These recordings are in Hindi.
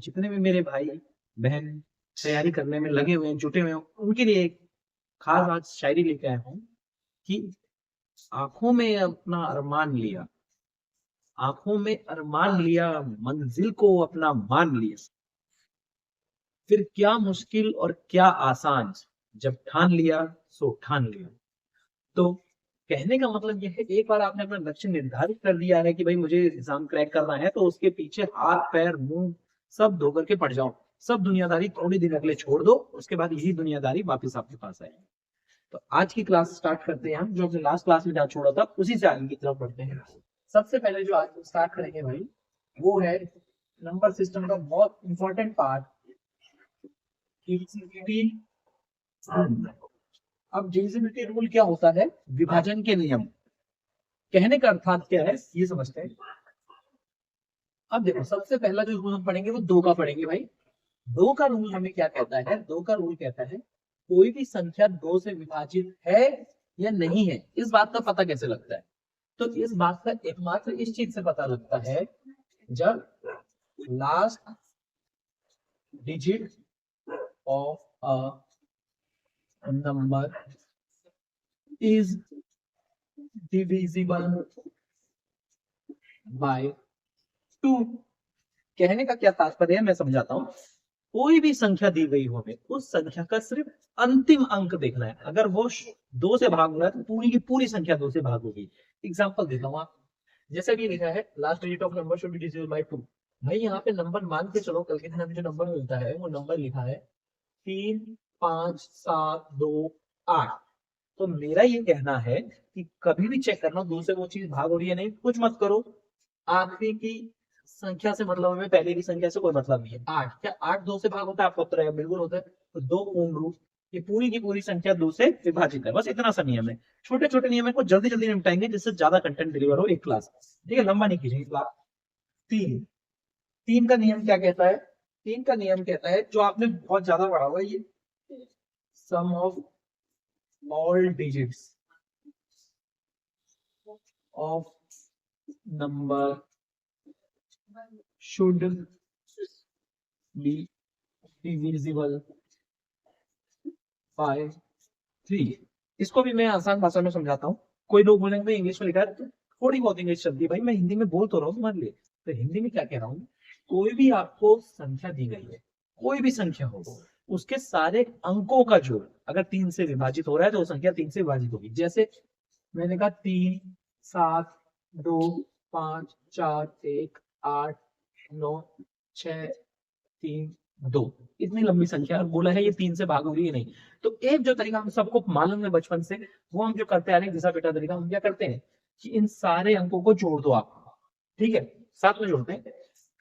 जितने भी मेरे भाई बहन तैयारी करने में लगे हुए हैं, जुटे हुए हैं, उनके लिए एक खास आज शायरी लेके आया हूँ कि आंखों में अपना अरमान लिया, आंखों में अरमान लिया, मंजिल को अपना मान लिया, फिर क्या मुश्किल और क्या आसान, जब ठान लिया सो ठान लिया। तो कहने का मतलब यह है, एक बार आपने अपना लक्ष्य निर्धारित कर दिया है कि भाई मुझे एग्जाम क्रैक करना है, तो उसके पीछे हाथ पैर मुंह सब धो करके पड़ जाओ। सब दुनियादारी थोड़ी दिन अगले छोड़ दो, उसके बाद यही दुनियादारी वापस आपके पास आएगी। तो आज की क्लास स्टार्ट करते हैं हम, जो हमने लास्ट क्लास में जहाँ छोड़ा था उसी से आगे की तरफ बढ़ते हैं। सबसे पहले जो आज स्टार्ट करेंगे भाई, वो है नंबर सिस्टम का बहुत इंपॉर्टेंट पार्ट, डिविजिबिलिटी। अब डिविजिबिलिटी रूल क्या होता है? विभाजन के नियम। कहने का अर्थात क्या है ये समझते हैं। अब देखो, सबसे पहला जो रूल हम पढ़ेंगे वो दो का पढ़ेंगे भाई। दो का रूल हमें क्या कहता है? दो का रूल कहता है कोई भी संख्या दो से विभाजित है या नहीं है, इस बात का पता कैसे लगता है? तो इस बात का एकमात्र इस चीज से पता लगता है जब last digit of a number is divisible by 2। कहने का क्या तात्पर्य है, मैं समझाता हूँ। कोई भी संख्या दी गई हो, हमें उस संख्या का सिर्फ अंतिम अंक देखना है। अगर वो दो से भाग रहा है तो पूरी की पूरी संख्या दो से भाग होगी। एग्जाम्पल देता हूँ आप, जैसे भी लिखा है last digit of number should be divisible bye 2। भाई यहाँ पे नंबर मान के चलो, कल के दिन हमें जो नंबर मिलता है वो नंबर लिखा है 3 5 7 2 8। तो मेरा ये कहना है कि कभी भी चेक करना दो से वो चीज भाग हो रही है नहीं, कुछ मत करो। आखिरी की संख्या से मतलब हमें पहले की संख्या से कोई मतलब नहीं है। 8, क्या 8 दो से भाग होता है? आपको पता है बिल्कुल होता है। तो दो पूर्ण रूप, ये पूरी की पूरी संख्या दो से विभाजित है। बस इतना सा नियम है। छोटे छोटे नियम को जल्दी जल्दी निपटाएंगे जिससे ज्यादा कंटेंट डिलीवर हो एक क्लास। ठीक है, लंबा नहीं खींचेंगे क्लास। तीन, तीन का नियम क्या कहता है? तीन का नियम कहता है, जो आपने बहुत ज्यादा पढ़ा हुआ है, ये sum of all digits of number should be divisible by 3। इसको भी मैं आसान भाषा में समझाता हूँ। कोई लोग बोलेंगे भाई इंग्लिश में लिखा है, तो थोड़ी बहुत इंग्लिश चलती है भाई, मैं हिंदी में बोल तो रहा हूँ तुम्हारे लिए। तो हिंदी में क्या कह रहा हूँ, कोई भी आपको संख्या दी गई है, कोई भी संख्या हो, उसके सारे अंकों का जोड़ अगर 3 से विभाजित हो रहा है तो वो संख्या 3 से विभाजित होगी। जैसे मैंने कहा 3 7 2 5 4 1 8 9 6 3 2, इतनी लंबी संख्या और बोला है ये 3 से भाग होगी नहीं। तो एक जो तरीका हम सबको मालूम है बचपन से, वो हम जो करते आ रहे हैं, घिसा पिटा तरीका, हम क्या करते हैं कि इन सारे अंकों को जोड़ दो आप। ठीक है, साथ में जोड़ते हैं।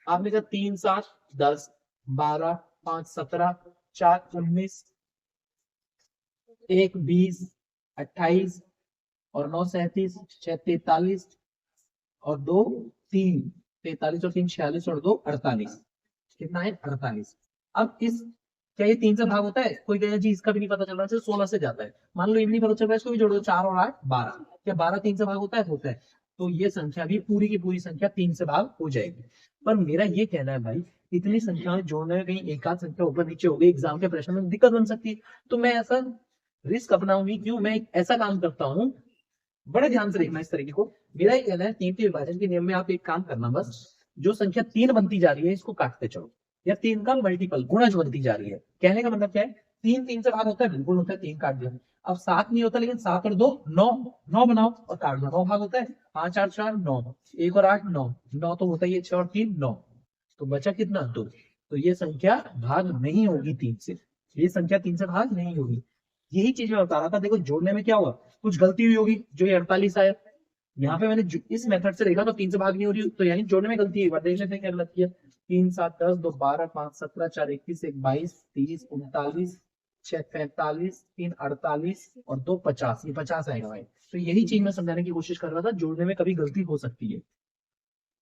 आपने कहा 3 7 10 12 5 17 4 19 1 20 28 और 9 37 6 43 और 2 3 43 और 3 46 और 2 48। कितना है? 48। अब इस, क्या ये 3 से भाग होता है? कोई कहेगा जी इसका भी नहीं पता चल रहा है, 16 से जाता है। मान लो ये भी नहीं पता चल रहा है, इसको भी जोड़ दो, 4 और 8 12। क्या 12 3 से भाग होता है? होता है। तो ये संख्या भी पूरी की पूरी संख्या 3 से भाग हो जाएगी। पर मेरा ये कहना है भाई, इतनी संख्याएं जोड़ने में कहीं एक आध संख्या ऊपर नीचे हो गई, एग्जाम के प्रश्न में दिक्कत बन सकती है। तो मैं ऐसा रिस्क अपनाऊंगी क्यों? मैं एक ऐसा काम करता हूँ, बड़े ध्यान से देखना इस तरीके को। मेरा ये कहना है, तीन के विभाजन के नियम में आप एक काम करना, बस जो संख्या 3 बनती जा रही है इसको काटते चलो, या 3 का मल्टीपल गुणज बनती जा रही है। कहने का मतलब क्या है? 3 3 से भाग होता है, बिल्कुल होता है, 3 काट दिया। अब 7 नहीं होता, लेकिन 7 और 2 9, 9 बनाओ और काट दो, 9 भाग होता है। 5 8 4 9, 1 और 8 9, 9 तो होता ही है, 6 और 3 9, तो बचा कितना? 2। तो ये संख्या भाग नहीं होगी 3 से, ये संख्या 3 से भाग नहीं होगी। यही चीज मैं बता रहा था। देखो जोड़ने में क्या हुआ, कुछ गलती हुई होगी, जो ये 48 आया, यहाँ पे मैंने इस मेथड से देखा तो 3 से भाग नहीं हो रही, तो यानी जोड़ने में गलती है। देख लेते हैं क्या गलत किया। 3 7 10 2 12 5 17 4 21 1 22 30 39 6 45 3 48 और 2 50, ये 50 आएगा भाई। तो यही चीज मैं समझाने की कोशिश कर रहा था, जोड़ने में कभी गलती हो सकती है।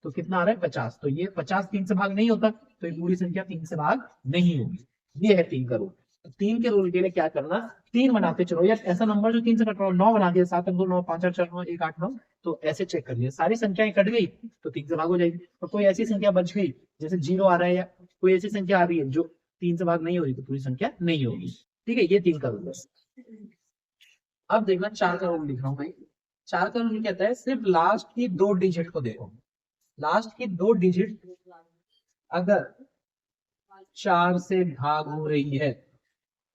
तो कितना आ रहा है? 50। तो ये 50 3 से भाग नहीं होता, तो ये पूरी संख्या 3 से भाग नहीं होगी। ये है 3 का रूल। तो 3 के रूल के लिए क्या करना, 3 बनाते चलो, या ऐसा नंबर जो 3 से कट रहा हो, 9 बना दिया, 7 2 9 5 8 4 9 1 8 9। तो ऐसे चेक कर लिया, सारी संख्याएं कट गई तो 3 से भाग हो जाएगी। तो कोई ऐसी संख्या बच गई जैसे 0 आ रहा है या कोई ऐसी संख्या आ रही है जो 3 से भाग नहीं हो रही तो पूरी संख्या नहीं होगी। ठीक है, ये 3 का रूल है। अब देखना 4 का रूल लिख रहा हूँ भाई। 4 का रूल कहता है सिर्फ लास्ट की 2 डिजिट को देखो। लास्ट की 2 डिजिट अगर 4 से भाग हो रही है,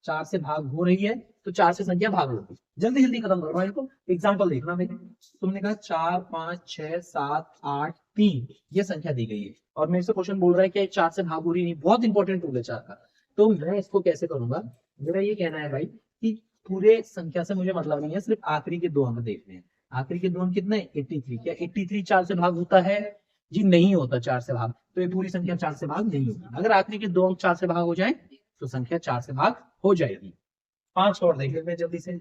4 से भाग हो रही है तो 4 से संख्या भाग होगी। जल्दी जल्दी खत्म करो भाई को। एग्जाम्पल देखना मेरे, तुमने कहा 4 5 6 7 8 3 ये संख्या दी गई है और मेरे से क्वेश्चन बोल रहा है कि 4 से भाग हो रही नहीं। बहुत इंपॉर्टेंट रूल है 4 का। तो मैं इसको कैसे करूंगा, मेरा ये कहना है भाई कि पूरे संख्या से मुझे मतलब नहीं है, सिर्फ आखिरी के 2 अंक देखने हैं। आखिरी के 2 अंक कितने, 83। क्या 83 4 से भाग होता है? जी नहीं होता 4 से भाग, तो ये पूरी संख्या 4 से भाग नहीं होगी। अगर आखिरी के 2 अंक 4 से भाग हो जाए तो संख्या 4 से भाग हो जाएगी। 5 और देख लेते हैं जल्दी से।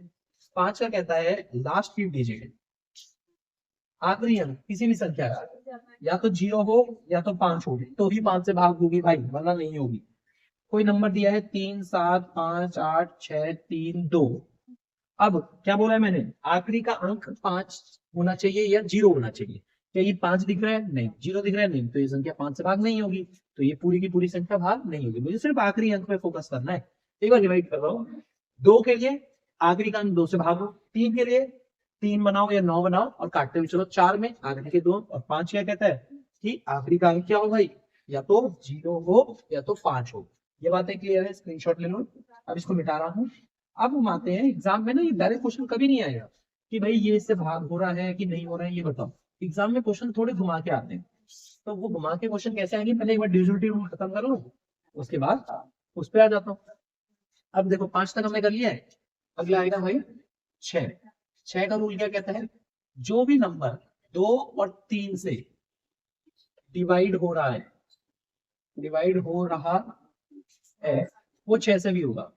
5 का कहता है लास्ट की डिजिट, आखिरी अंक किसी भी संख्या का या तो 0 हो या तो 5 हो तो ही 5 से भाग होगी भाई, वरना नहीं होगी। कोई नंबर दिया है 3 7 5 8 6 3 2। अब क्या बोला है मैंने, आखिरी का अंक 5 होना चाहिए या 0 होना चाहिए। क्या ये 5 दिख रहा है? नहीं। 0 दिख रहा है? नहीं। तो ये संख्या 5 से भाग नहीं होगी, तो ये पूरी की पूरी संख्या भाग नहीं होगी। मुझे सिर्फ आखिरी अंक पे फोकस करना है। एक बार डिवाइड कर रहा हूँ। 2 के लिए आखिरी का अंक 2 से भागो, 3 के लिए 3 बनाओ या 9 बनाओ और काटते हुए चलो। 4 में आखिरी के 2 और 5 क्या कहता है कि आखिरी का अंक क्या हो भाई, या तो 0 हो या तो 5 हो। ये बातें क्लियर है, स्क्रीनशॉट ले लो। अब इसको मिटा रहा हूँ। अब हम आते हैं एग्जाम में ना, ये डायरेक्ट क्वेश्चन कभी नहीं आएगा कि भाई ये इससे भाग हो रहा है कि नहीं हो रहा है, ये बताओ। एग्जाम में क्वेश्चन थोड़े घुमा के आते हैं। तो वो घुमा के क्वेश्चन कैसे आएंगे, पहले एक बार डिविजिबिलिटी रूल खत्म कर लो, उसके बाद उस पर आ जाता हूँ। अब देखो 5 तक हमने कर लिया है। अगला आएगा भाई 6। 6 का रूल क्या कहता है, जो भी नंबर 2 और 3 से डिवाइड हो रहा है, डिवाइड हो रहा है, वो 6 से भी होगा,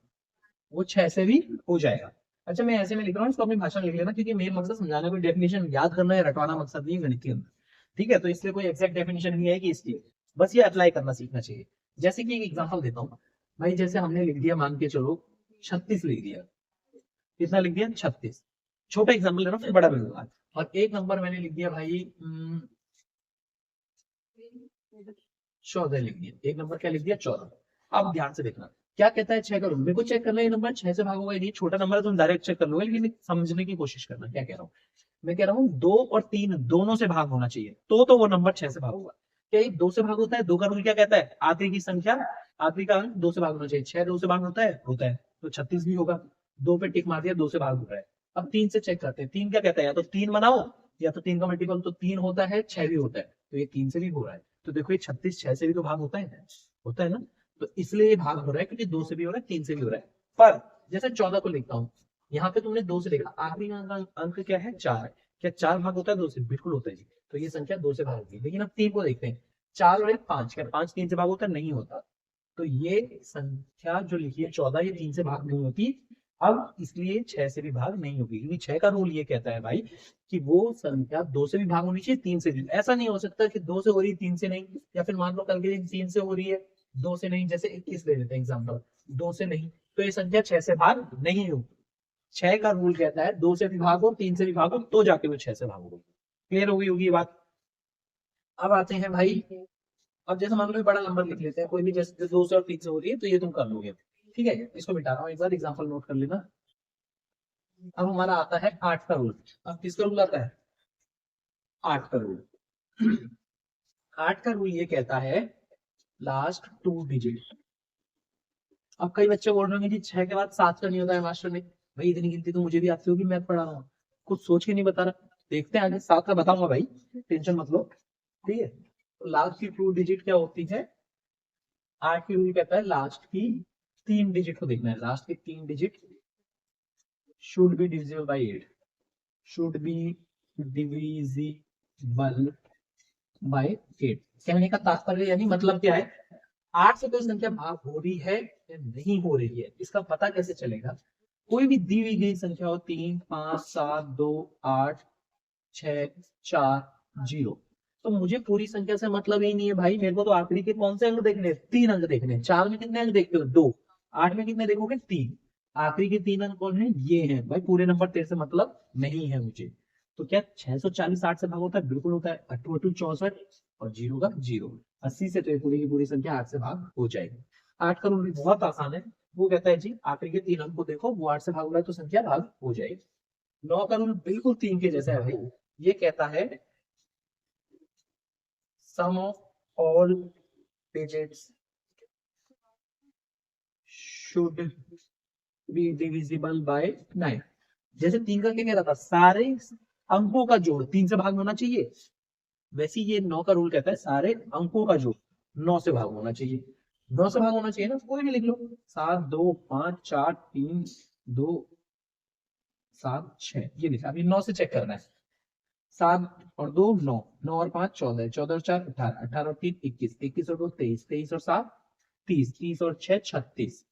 वो 6 से भी हो जाएगा। अच्छा मैं ऐसे में लिख रहा हूँ, इसको अपनी भाषा में लिख लेना, क्योंकि मेन मकसद समझाने, कोई डेफिनेशन याद करना है रटवाना मकसद नहीं है गणित के अंदर। ठीक है, तो इसलिए कोई एग्जैक्ट डेफिनेशन नहीं है कि इसकी, बस ये अप्लाई करना सीखना चाहिए। जैसे कि एक एग्जांपल देता हूँ भाई, जैसे हमने लिख दिया, मान के चलो 36 लिख दिया। कितना लिख दिया? 36। छोटा एग्जाम्पल ले रहा हूँ, फिर बड़ा मिलूंगा। और एक नंबर मैंने लिख दिया भाई 14 लिख दिया। एक नंबर क्या लिख दिया? 14। अब ध्यान से देखना क्या कहता है 6 का रूल। मेरे को चेक करना है ये नंबर 6 से भागा हुआ है, छोटा नंबर है, तुम डायरेक्ट चेक कर लोगे, लेकिन समझने की कोशिश करना क्या कह रहा हूँ। मैं कह रहा हूँ 2 और 3 दोनों से भाग होना चाहिए, तो वो नंबर 6 से भाग होगा। क्या ये 2 से भाग होता है? 2 का रूल क्या कहता है, आखिरी की संख्या, आखिरी का अंक 2 से भाग होना चाहिए। 6 2 से भाग होता है? होता है। तो 36 भी होगा। 2 पे टिक मार दिया, 2 से भाग हो रहा है। अब 3 से चेक करते हैं। 3 क्या कहता है, या तो 3 बनाओ या तो 3 का मल्टीपल तो 3 होता है, 6 भी होता है, तो ये 3 से भी हो रहा है। तो देखो ये 36 6 से भी तो भाग होता है, होता है ना। तो इसलिए ये भाग हो रहा है क्योंकि 2 से भी हो रहा है, 3 से भी हो रहा है। पर जैसे 14 को लिखता हूँ, यहाँ पे तुमने 2 से देखा, आखिरी अंक क्या है? 4। क्या 4 भाग होता है 2 से? बिल्कुल होता है जी। तो ये संख्या 2 से भाग होगी। लेकिन अब 3 को देखते हैं, 4 और 1 5। क्या 5 3 से भाग होता है? नहीं होता। तो ये संख्या जो लिखी है 14, ये 3 से भाग नहीं होती। अब इसलिए 6 से भी भाग नहीं होगी, क्योंकि 6 का रूल ये कहता है भाई कि वो संख्या 2 से भी भाग होनी चाहिए, 3 से भी। ऐसा नहीं हो सकता कि 2 से हो रही 3 से नहीं, या फिर मान लो कल के दिन 3 से हो रही है 2 से नहीं। जैसे 21 ले लेते हैं एग्जाम्पल, 2 से नहीं, तो ये संख्या 6 से भाग नहीं होगी। 6 का रूल कहता है 2 से भी भागो 3 से भी भागो तो जाके वो 6 से भागोगे। क्लियर हो गई होगी ये बात। अब आते हैं भाई, अब जैसे मान लो बड़ा नंबर लिख लेते हैं कोई भी, जैसे 2 से और 3 से हो रही है तो ये तुम कर लोगे। ठीक है, इसको मिटा रहा हूँ, एक बार एग्जाम्पल नोट कर लेना। अब हमारा आता है 8 का रूल। अब किसका रूल आता है? 8 का रूल। 8 का रूल ये कहता है लास्ट 2 डिजिट। अब कई बच्चे बोल रहे होंगे जी 6 के बाद 7 का नहीं होता है मास्टर ने। भाई इतनी गिनती तो मुझे भी आती होगी, मैथ पढ़ा रहा हूँ, कुछ सोच के नहीं बता रहा। देखते हैं आगे, 7 का बताऊंगा भाई, टेंशन मत लो। ठीक है, तो लास्ट की 2 डिजिट क्या होती है? 8 की रूल कहता है लास्ट की 3 डिजिट को देखना है। लास्ट की 3 digit should be divisible bye 8, should be divisible bye 8। कहने का तात्पर्य यानी मतलब क्या है, 8 से कोई संख्या भाग हो रही है या नहीं हो रही है, इसका पता कैसे चलेगा? कोई भी दी हुई गई संख्या हो, 3 5 7 2 8 6 4 0, तो मुझे पूरी संख्या से मतलब ही नहीं है भाई। मेरे को तो आखिरी के कौन से अंक देखने हैं? 3 अंक देखने हैं। 4 में कितने अंक देखते हो? 2। 8 में कितने देखोगे? 3। आखिरी के 3 अंक कौन है? ये है भाई। पूरे नंबर तेरे से मतलब नहीं है मुझे। तो क्या 640 8 से भाग होता है? बिल्कुल होता है। 8 64 और 0 का 0। 80 से तो ये पूरी की पूरी संख्या 8 से भाग हो जाएगी। 8 का रूल भी बहुत आसान है, वो कहता है जी आखिरी के 3 अंक को देखो, वो 8 से भाग हो रहा है तो संख्या भाग हो जाएगी। 9 का रूल बिल्कुल 3 के जैसा है भाई, ये कहता है sum of all digits should be divisible by 9। जैसे 3 का क्या कह रहा था, सारे अंकों का जोड़ 3 से भाग होना चाहिए, वैसे ये 9 का रूल कहता है सारे अंकों का जोड़ 9 से भाग होना चाहिए। 9 से भाग होना चाहिए ना, कोई भी लिख लो, 7 2 5 4 3 2 7 6, ये लिखा। अभी 9 से चेक करना है, 7 और 2 9, 9 और 5 14, 14 और 4 18, 18 और 3 21, 21 और 2 23, 23 और 7 30, 30 और 6 36।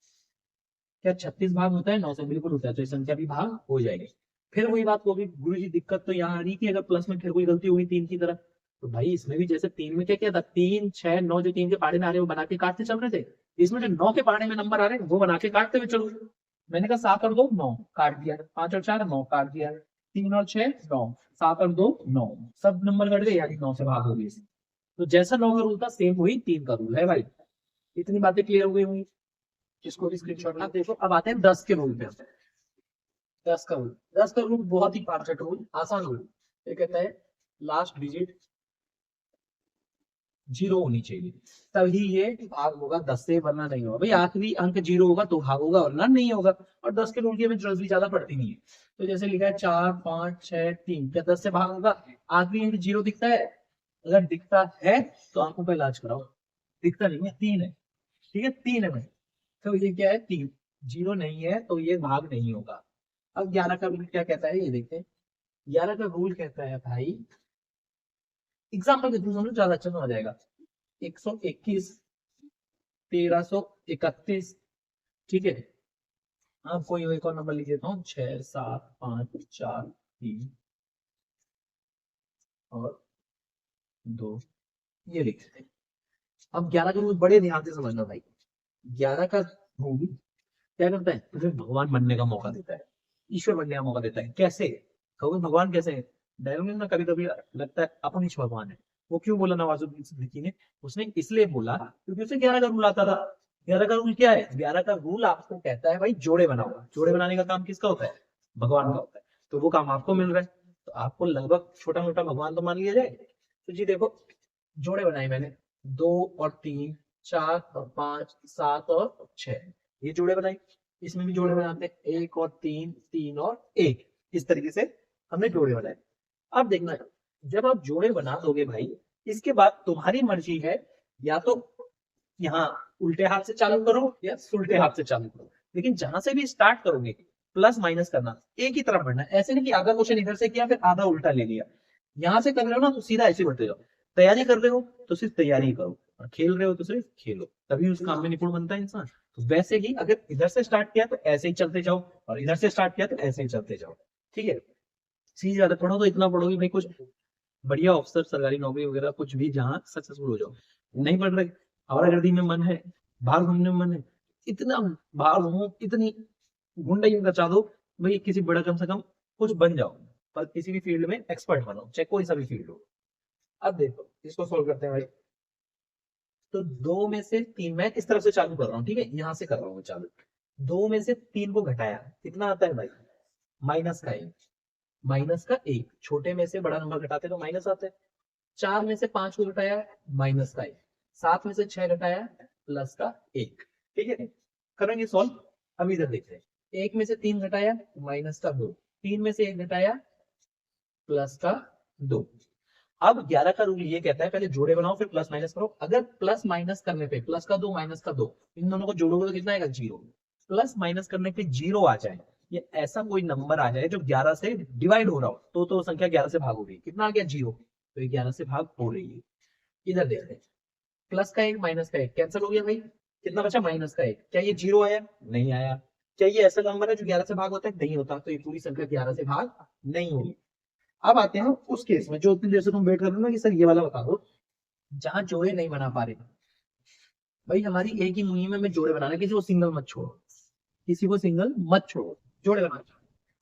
क्या 36 भाग होता है? 9 से बिल्कुल होता है, तो ये संख्या भी भाग हो जाएगी। फिर वही बात होगी, गुरु जी दिक्कत तो यहाँ आ रही कि अगर प्लस में फिर कोई गलती हुई 3 की तरफ, तो भाई इसमें भी जैसे 3 में क्या क्या था, 3 6 9 जो 3 के पहाड़े में आ रहे वो बना के काटते चल रहे थे, इसमें जो 9 के पहाड़े में नंबर आ रहे हैं वो बना के काटते हुए चलो। मैंने कहा 7 और 2 9 काट दिया, 5 और 4 9 काट दिया, 3 और 6 9, 7 और 2 9, सब नंबर कट गए, यानी 9 से भाग हो गई। तो जैसा 9 का रूल था सेम वही 3 का रूल है भाई। इतनी बातें क्लियर हो गई होंगी, जिसको भी स्क्रीनशॉट आप देखो। अब आते हैं 10 के रूल पे। 10 का रूल, 10 का रूल बहुत ही परफेक्ट रूल, आसान रूल। ये कहता है लास्ट डिजिट 0 होनी चाहिए, तभी ये भाग होगा 10 से, वरना नहीं होगा। भाई आखिरी अंक 0 होगा तो भाग होगा, वरना नहीं होगा। और 10 के रूल की हमें जरूरत भी ज्यादा पड़ती नहीं है। तो जैसे लिखा है 4 5 6 3, क्या 10 से भाग होगा? आखिरी अंक 0 दिखता है? अगर दिखता है तो आंखों का इलाज कराओ। दिखता नहीं है, 3 है, ठीक है 3 है भाई, तो ये क्या है 3, 0 नहीं है तो ये भाग नहीं होगा। अब 11 का रूल क्या कहता है ये देखते हैं। 11 का रूल कहता है भाई, एग्जाम्पल के थ्रू समझो ज्यादा अच्छा समझ आएगा। 121 1331, ठीक है। अब कोई एक और नंबर लिख देता हूँ, 6 7 5 4 3 और 2, ये लिख देते हैं। अब 11 का रूल बड़े ध्यान से समझना भाई। 11 का रूल क्या करता है, तुझे भगवान बनने का मौका देता है, ईश्वर बनने का मौका देता है। कैसे कहोगे, भगवान कैसे है? डायलॉग में ना कभी कभी लगता है अपन ही भगवान है। वो क्यों बोला नवाजुद्दीन सिद्दीकी ने? उसने इसलिए बोला क्योंकि उसे 11 का रूल आता था। 11 का रूल क्या है? 11 का रूल आपको कहता है भाई जोड़े बनाओ। जोड़े बनाने का काम किसका होता है? भगवान का होता है। तो वो काम आपको मिल रहा है, तो आपको लगभग छोटा मोटा भगवान तो मान लिया जाए। तो जी देखो, जोड़े बनाए मैंने, 2 और 3, 4 और 5, 7 और 6, ये जोड़े बनाए। इसमें भी जोड़े बनाते हैं, 1 और 3, 3 और 1, इस तरीके से हमने जोड़े बनाए। अब देखना, जब आप जोड़े बना दोगे भाई, इसके बाद तुम्हारी मर्जी है, या तो यहाँ उल्टे हाथ से चालू करो या उल्टे हाथ से चालू करो, लेकिन जहां से भी स्टार्ट करोगे प्लस माइनस करना एक ही तरफ बढ़ना। ऐसे नहीं कि आधा क्वेश्चन इधर से किया फिर आधा उल्टा ले लिया। यहाँ से कर रहे हो ना तो सीधा ऐसे बढ़ते जाओ। तैयारी कर रहे हो तो सिर्फ तैयारी करो, और खेल रहे हो तो सिर्फ खेलो, तभी उस काम में निपुण बनता है इंसान। तो वैसे ही अगर इधर से स्टार्ट किया तो ऐसे ही चलते जाओ, और इधर से स्टार्ट किया तो ऐसे ही चलते जाओ, ठीक है। सीधी ज्यादा पढ़ो तो इतना पढ़ोगे भाई कुछ बढ़िया अफसर, सरकारी नौकरी वगैरह कुछ भी जहाँ सक्सेसफुल हो जाओ। नहीं पढ़ रहे, आवारागर्दी में मन है, बाहर घूमने में मन है, इतना बाहर घूमो, इतनी गुंडा यूं बचा दो भाई, किसी बड़ा कम से कम कुछ बन जाओ, पर किसी भी फील्ड में एक्सपर्ट बनो, चाहे कोई सा भी फील्ड हो। अब देखो इसको सोल्व करते हैं भाई। तो 2 में से 3, मैं इस तरफ से चालू कर रहा हूँ, ठीक है, यहाँ से कर रहा हूँ चालू। 2 में से 3 को घटाया, कितना आता है भाई? माइनस का 1, माइनस का 1। छोटे में से बड़ा नंबर घटाते तो माइनस आता है। 4 में से 5 को घटाया, माइनस का 1। 7 में से 6 घटाया, प्लस का 1, ठीक है। करेंगे सॉल्व। अब इधर देखते हैं, 1 में से 3 घटाया, माइनस का 2। 3 में से 1 घटाया, प्लस का 2। अब 11 का रूल ये कहता है पहले जोड़े बनाओ फिर प्लस माइनस करो। अगर प्लस माइनस करने पे प्लस का 2 माइनस का 2, इन दोनों को जोड़ोगे तो कितना आएगा? 0। प्लस माइनस करने पे 0 आ जाए, ये ऐसा कोई नंबर आ जाए जो 11 से डिवाइड हो रहा हो, तो संख्या 11 से भाग हो रही है। कितना आ गया? 0। तो ये 11 से भाग हो रही है। इधर देखते हैं, प्लस का 1 माइनस का 1 कैंसिल हो गया भाई, कितना बचा? माइनस का 1। क्या ये 0 आया? नहीं आया। क्या ये ऐसा नंबर है जो 11 से भाग होता है? नहीं होता, तो ये पूरी संख्या 11 से भाग नहीं होगी। अब आते हैं उस केस में जो उतनी देर से तुम वेट कर रहे हो ना कि सर ये वाला बता दो, जहां जोड़े नहीं बना पा रहे। भाई हमारी एक ही मुहिम में जोड़े बनाना, किसी को सिंगल मत छोड़ो, किसी को सिंगल मत छोड़ो, जोड़े बनाना।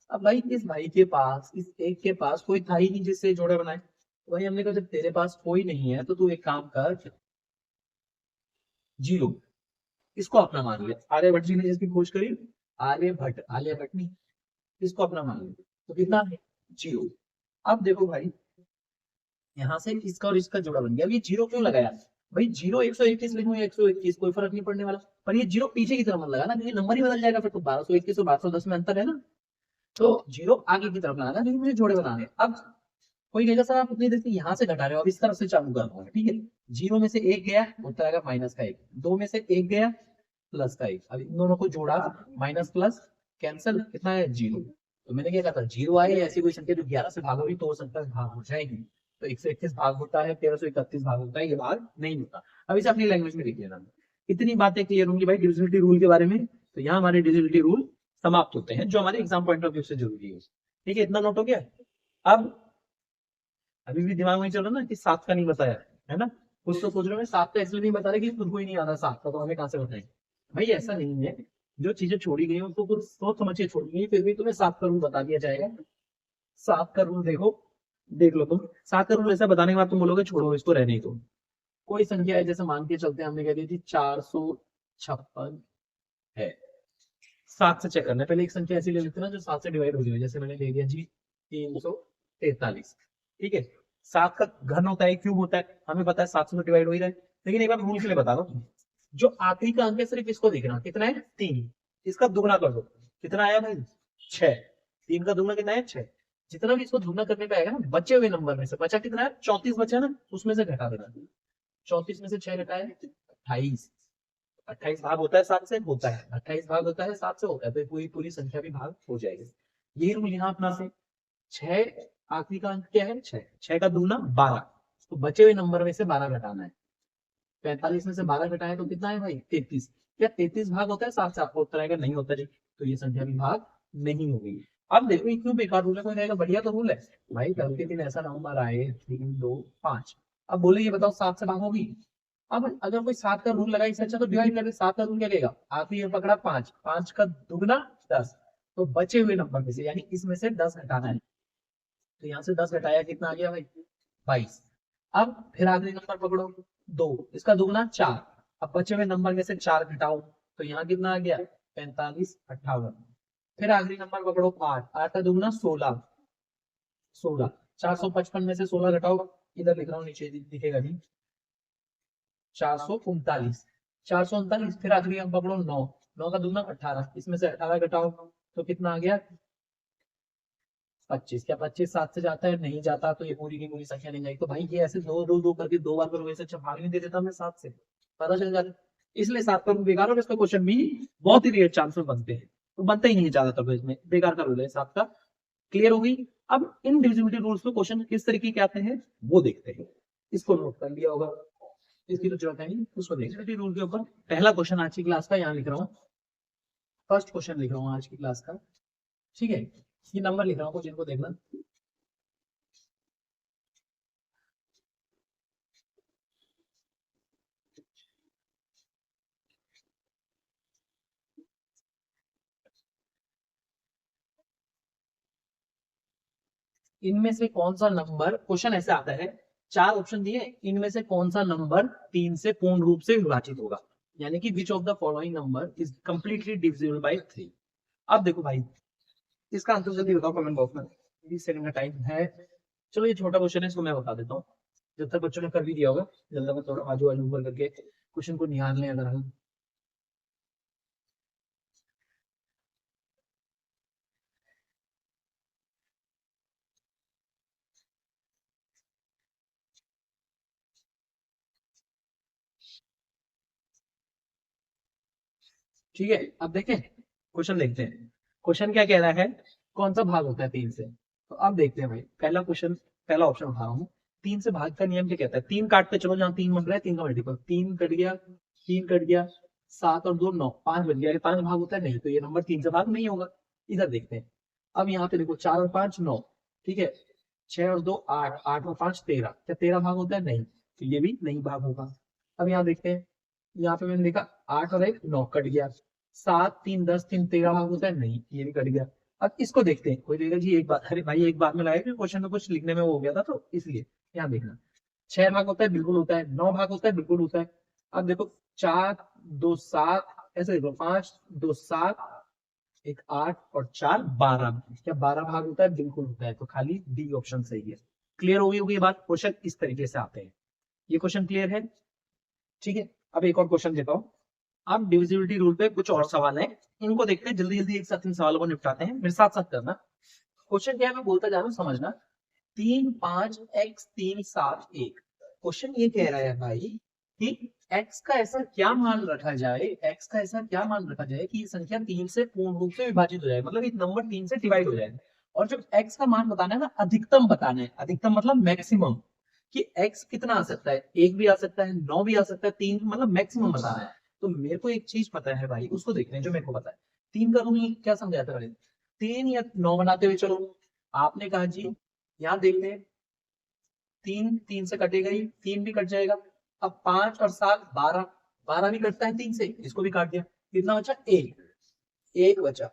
अब भाई इस भाई के पास, इस एक के पास कोई था ही नहीं जिससे जोड़े बनाए। तो भाई हमने कहा जब तेरे पास कोई नहीं है तो तू एक काम कर, जीरो, इसको अपना मान लिया। आर्यभट्ट जी ने जिसकी खोज करी, आर्यभट्ट नहीं, इसको अपना मान लिया, तो कितना है जीरो। अब देखो भाई, यहाँ से इसका और इसका जोड़ा बन गया। अब ये जीरो क्यों लगाया भाई? जीरो 121 लिखूं या 121 कोई फर्क नहीं पड़ने वाला, पर ये जीरो पीछे की तरफ मत लगा ना, क्योंकि नंबर ही बदल जाएगा फिर तो। 1221 और 1210 में अंतर है ना, तो जीरो आगे की तरफ लगाना, लेकिन मुझे जोड़े बनाने हैं। अब कोई कहेगा सर आप अपनी देखिए यहाँ से घटा रहे हो, अब इस तरफ से चालू कर रहा हूँ, ठीक है। जीरो में से एक गया, उत्तर आएगा माइनस का एक। दो में से एक गया, प्लस का एक। अब इन दोनों को जोड़ा, माइनस प्लस कैंसिल, कितना है जीरो। तो मैंने क्या कहा था, जीरो आए ऐसी कोई संख्या जो 11 से भाग होगी तो वो संख्या भाग हो जाएगी। तो 121 भाग होता है, 1331 भाग होता है, ये भाग नहीं होता। अब इसे अपनी लैंग्वेज में लिख लेना। इतनी बातें क्लियर होंगी भाई डिविजिबिलिटी रूल के बारे में। तो यहाँ हमारे डिविजिबिलिटी रूल समाप्त होते हैं, जो हमारे एग्जाम पॉइंट ऑफ व्यू से जरूरी है। ठीक है, इतना नोट हो गया। अब अभी भी दिमाग में चल रहा ना कि सात का नहीं बताया है ना, कुछ तो सोच रहे हो सात का इसलिए नहीं बता रहे कि खुद को ही नहीं आता सात का, तो हमें कहां से बताएंगे। भाई ऐसा नहीं है, जो चीजें छोड़ी गई उनको कुछ सोच समझ के छोड़ी गई, फिर भी तुम्हें सात का रूल बता दिया जाएगा। सात का रूल देखो, देख लो तुम। सात का रूल ऐसा बताने के बाद तुम बोलोगे छोड़ो इसको, रहने ही दो। कोई संख्या है, जैसे मान के चलते हैं, हमने कह दी थी 456 है। सात से चेक करना है, पहले एक संख्या ऐसी ले लेते ना जो सात से डिवाइड हो जाए, जैसे मैंने ले लिया जी 343। ठीक है, सात का घन होता है, क्यूब होता है, हमें पता है 7 से तो डिवाइड हो ही रहा है। लेकिन एक बार रूल के लिए बता दो, जो आखिरी का अंक है सिर्फ इसको देखना, कितना है 3, इसका दुगना कर दो, कितना आया भाई 6। 3 का दुगना कितना है 6। जितना भी इसको दुगना करने पे आएगा ना, बचे हुए नंबर में से बचा कितना है 34 बचा ना, उसमें से घटा देना। 34 में से 6 घटाए 28। 28 भाग होता है 7 से, होता है 28 भाग होता है 7 से, होता है, तो पूरी पूरी संख्या भी भाग हो जाएगी। ये रूल यहाँ अपना से 6 आखिरी का अंक क्या है 6, 6 का दूना 12, तो बचे हुए नंबर में से 12 घटाना है। 45 में से 12 घटाए तो कितना है भाई 33। क्या 33 भाग होता है 7 से? आपको उत्तर आएगा नहीं होता जी, तो ये संख्या भी भाग नहीं होगी। अब देखो ये क्यों बेकार रूल है, कोई कहेगा बढ़िया तो रूल है भाई, कल के दिन ऐसा नंबर आए 3 2 5, अब बोले ये बताओ 7 से भाग होगी। अब अगर कोई 7 का रूल लगा, इससे अच्छा तो डिवाइड कर, 7 का रूल क्या कहेगा, आखिरी ये पकड़ा 5, 5 का दुगना 10, तो बचे हुए नंबर में से यानी इसमें से 10 घटाना है। तो यहाँ से 10 घटाया कितना आ गया भाई 22। अब फिर आखिरी नंबर पकड़ो 2, इसका दुगना 4, अब बचे हुए नंबर में से 4 घटाओ, तो यहाँ कितना आ गया 45 58। फिर आखिरी नंबर पकड़ो 8, 8 का दुगना 16, 16 455 में से 16 घटाओ, इधर लिख रहा हूँ नीचे दिखेगा नहीं, 439, 439। फिर आखिरी अंक पकड़ो 9, 9 का दुगना 18, इसमें से 18 घटाओ तो कितना आ गया 25। क्या 25 7 से जाता है? नहीं जाता, तो ये पूरी की पूरी संख्या नहीं जाएगी। तो भाई ये ऐसे दो दो दो करके 2 बार करोगे, अच्छा भाग नहीं दे देता मैं 7 से, पता चल जाता। इसलिए 7 का रूल बेकार, और इसका क्वेश्चन भी बहुत ही रेयर चांस में बनते हैं, तो बनता ही नहीं है ज्यादातर, तो इसमें बेकार का रूल है 7 का। क्लियर हो गई। अब इन डिविजिबिलिटी रूल्स में क्वेश्चन किस तरीके के आते हैं वो देखते हैं। इसको नोट कर लिया होगा, इसकी तो जरूरत है नहीं, उसको डिविजिबिलिटी रूल के ऊपर पहला क्वेश्चन आज की क्लास का यहाँ लिख रहा हूँ, फर्स्ट क्वेश्चन लिख रहा हूँ आज की क्लास का। ठीक है, ये नंबर लिख रहा हूँ कुछ, इनको देखना। इनमें से कौन सा नंबर, क्वेश्चन ऐसे आता है, 4 ऑप्शन दिए, इनमें से कौन सा नंबर 3 से पूर्ण रूप से विभाजित होगा, यानी कि which of the following number is completely divisible by 3। अब देखो भाई, इसका आंसर जल्दी बताओ कमेंट बॉक्स में, 20 सेकंड का टाइम है। चलो ये छोटा क्वेश्चन है, इसको मैं बता देता हूँ, जब तक बच्चों ने कर भी दिया होगा, जल्दी में थोड़ा आजू बाजू ऊपर करके क्वेश्चन को निहार लें अगर हम। ठीक है, अब देखें क्वेश्चन देखते हैं, क्वेश्चन क्या कह रहा है, कौन सा भाग होता है 3 से। तो अब देखते हैं भाई, पहला क्वेश्चन, पहला ऑप्शन उठा रहा हूँ। 3 से भाग का नियम क्या कहता है, 3 काटते चलो, जहां 3 बन रहा है 3 का मल्टीपल, 3 कट गया, 3 कट गया, 7 और 2 9, 5 बन गया, ये 5 भाग होता है नहीं, तो ये नंबर 3 से भाग नहीं होगा। इधर देखते हैं, अब यहाँ पे देखो 4 और 5 9, ठीक है, 6 और 2 8, 8 और 5 13, क्या 13 भाग होता है नहीं, तो ये भी नहीं भाग होगा। अब यहाँ देखते हैं, यहाँ पे मैंने देखा 8 और 1 9 कट गया, 7 3 10, 3 13 भाग होता है नहीं, ये भी कट गया। अब इसको देखते हैं, कोई देगा जी एक बार, अरे भाई एक बार में लाया क्वेश्चन में कुछ लिखने में वो हो गया था, तो इसलिए यहाँ देखना 6 भाग होता है बिल्कुल होता है, 9 भाग होता है बिल्कुल होता है। अब देखो 4 2 7, ऐसे देखो 5 2 7, एक 8 और 4 12। क्या 12 भाग होता है? बिल्कुल होता है, तो खाली डी ऑप्शन सही है। क्लियर हो गई होगी ये बात? क्वेश्चन इस तरीके से आते हैं। ये क्वेश्चन क्लियर है? ठीक है, अब एक और क्वेश्चन देता हूँ। अब डिविजिबिलिटी रूल पे कुछ और सवाल है, इनको देखते हैं जल्दी जल्दी, एक साथ इन सवालों को निपटाते हैं, मेरे साथ साथ करना। क्वेश्चन क्या है मैं बोलता जा रहा हूँ, समझना। 3 5 x 3 7 1। क्वेश्चन ये कह रहा है भाई कि x का ऐसा क्या मान रखा जाए, x का ऐसा क्या मान रखा जाए कि ये संख्या 3 से पूर्ण रूप से विभाजित हो जाए, मतलब एक नंबर 3 से डिवाइड हो जाए। और जो x का मान बताना है ना, अधिकतम बताना है, अधिकतम मतलब मैक्सिमम, कि x कितना आ सकता है, 1 भी आ सकता है, 9 भी आ सकता है, 3 मतलब मैक्सिमम बताना है। तो मेरे को एक चीज पता है भाई, उसको देखते हैं जो मेरे को पता है। 3 का रूल क्या समझाता है? 3 या 9 बनाते हुए चलो। आपने कहा जी, यहाँ देख ले, 3 3 से कटेगा ही, 3 भी कट जाएगा। अब 5 और 7 12, 12 भी कटता है 3 से, इसको भी काट दिया। कितना बचा? 1, 1 बचा।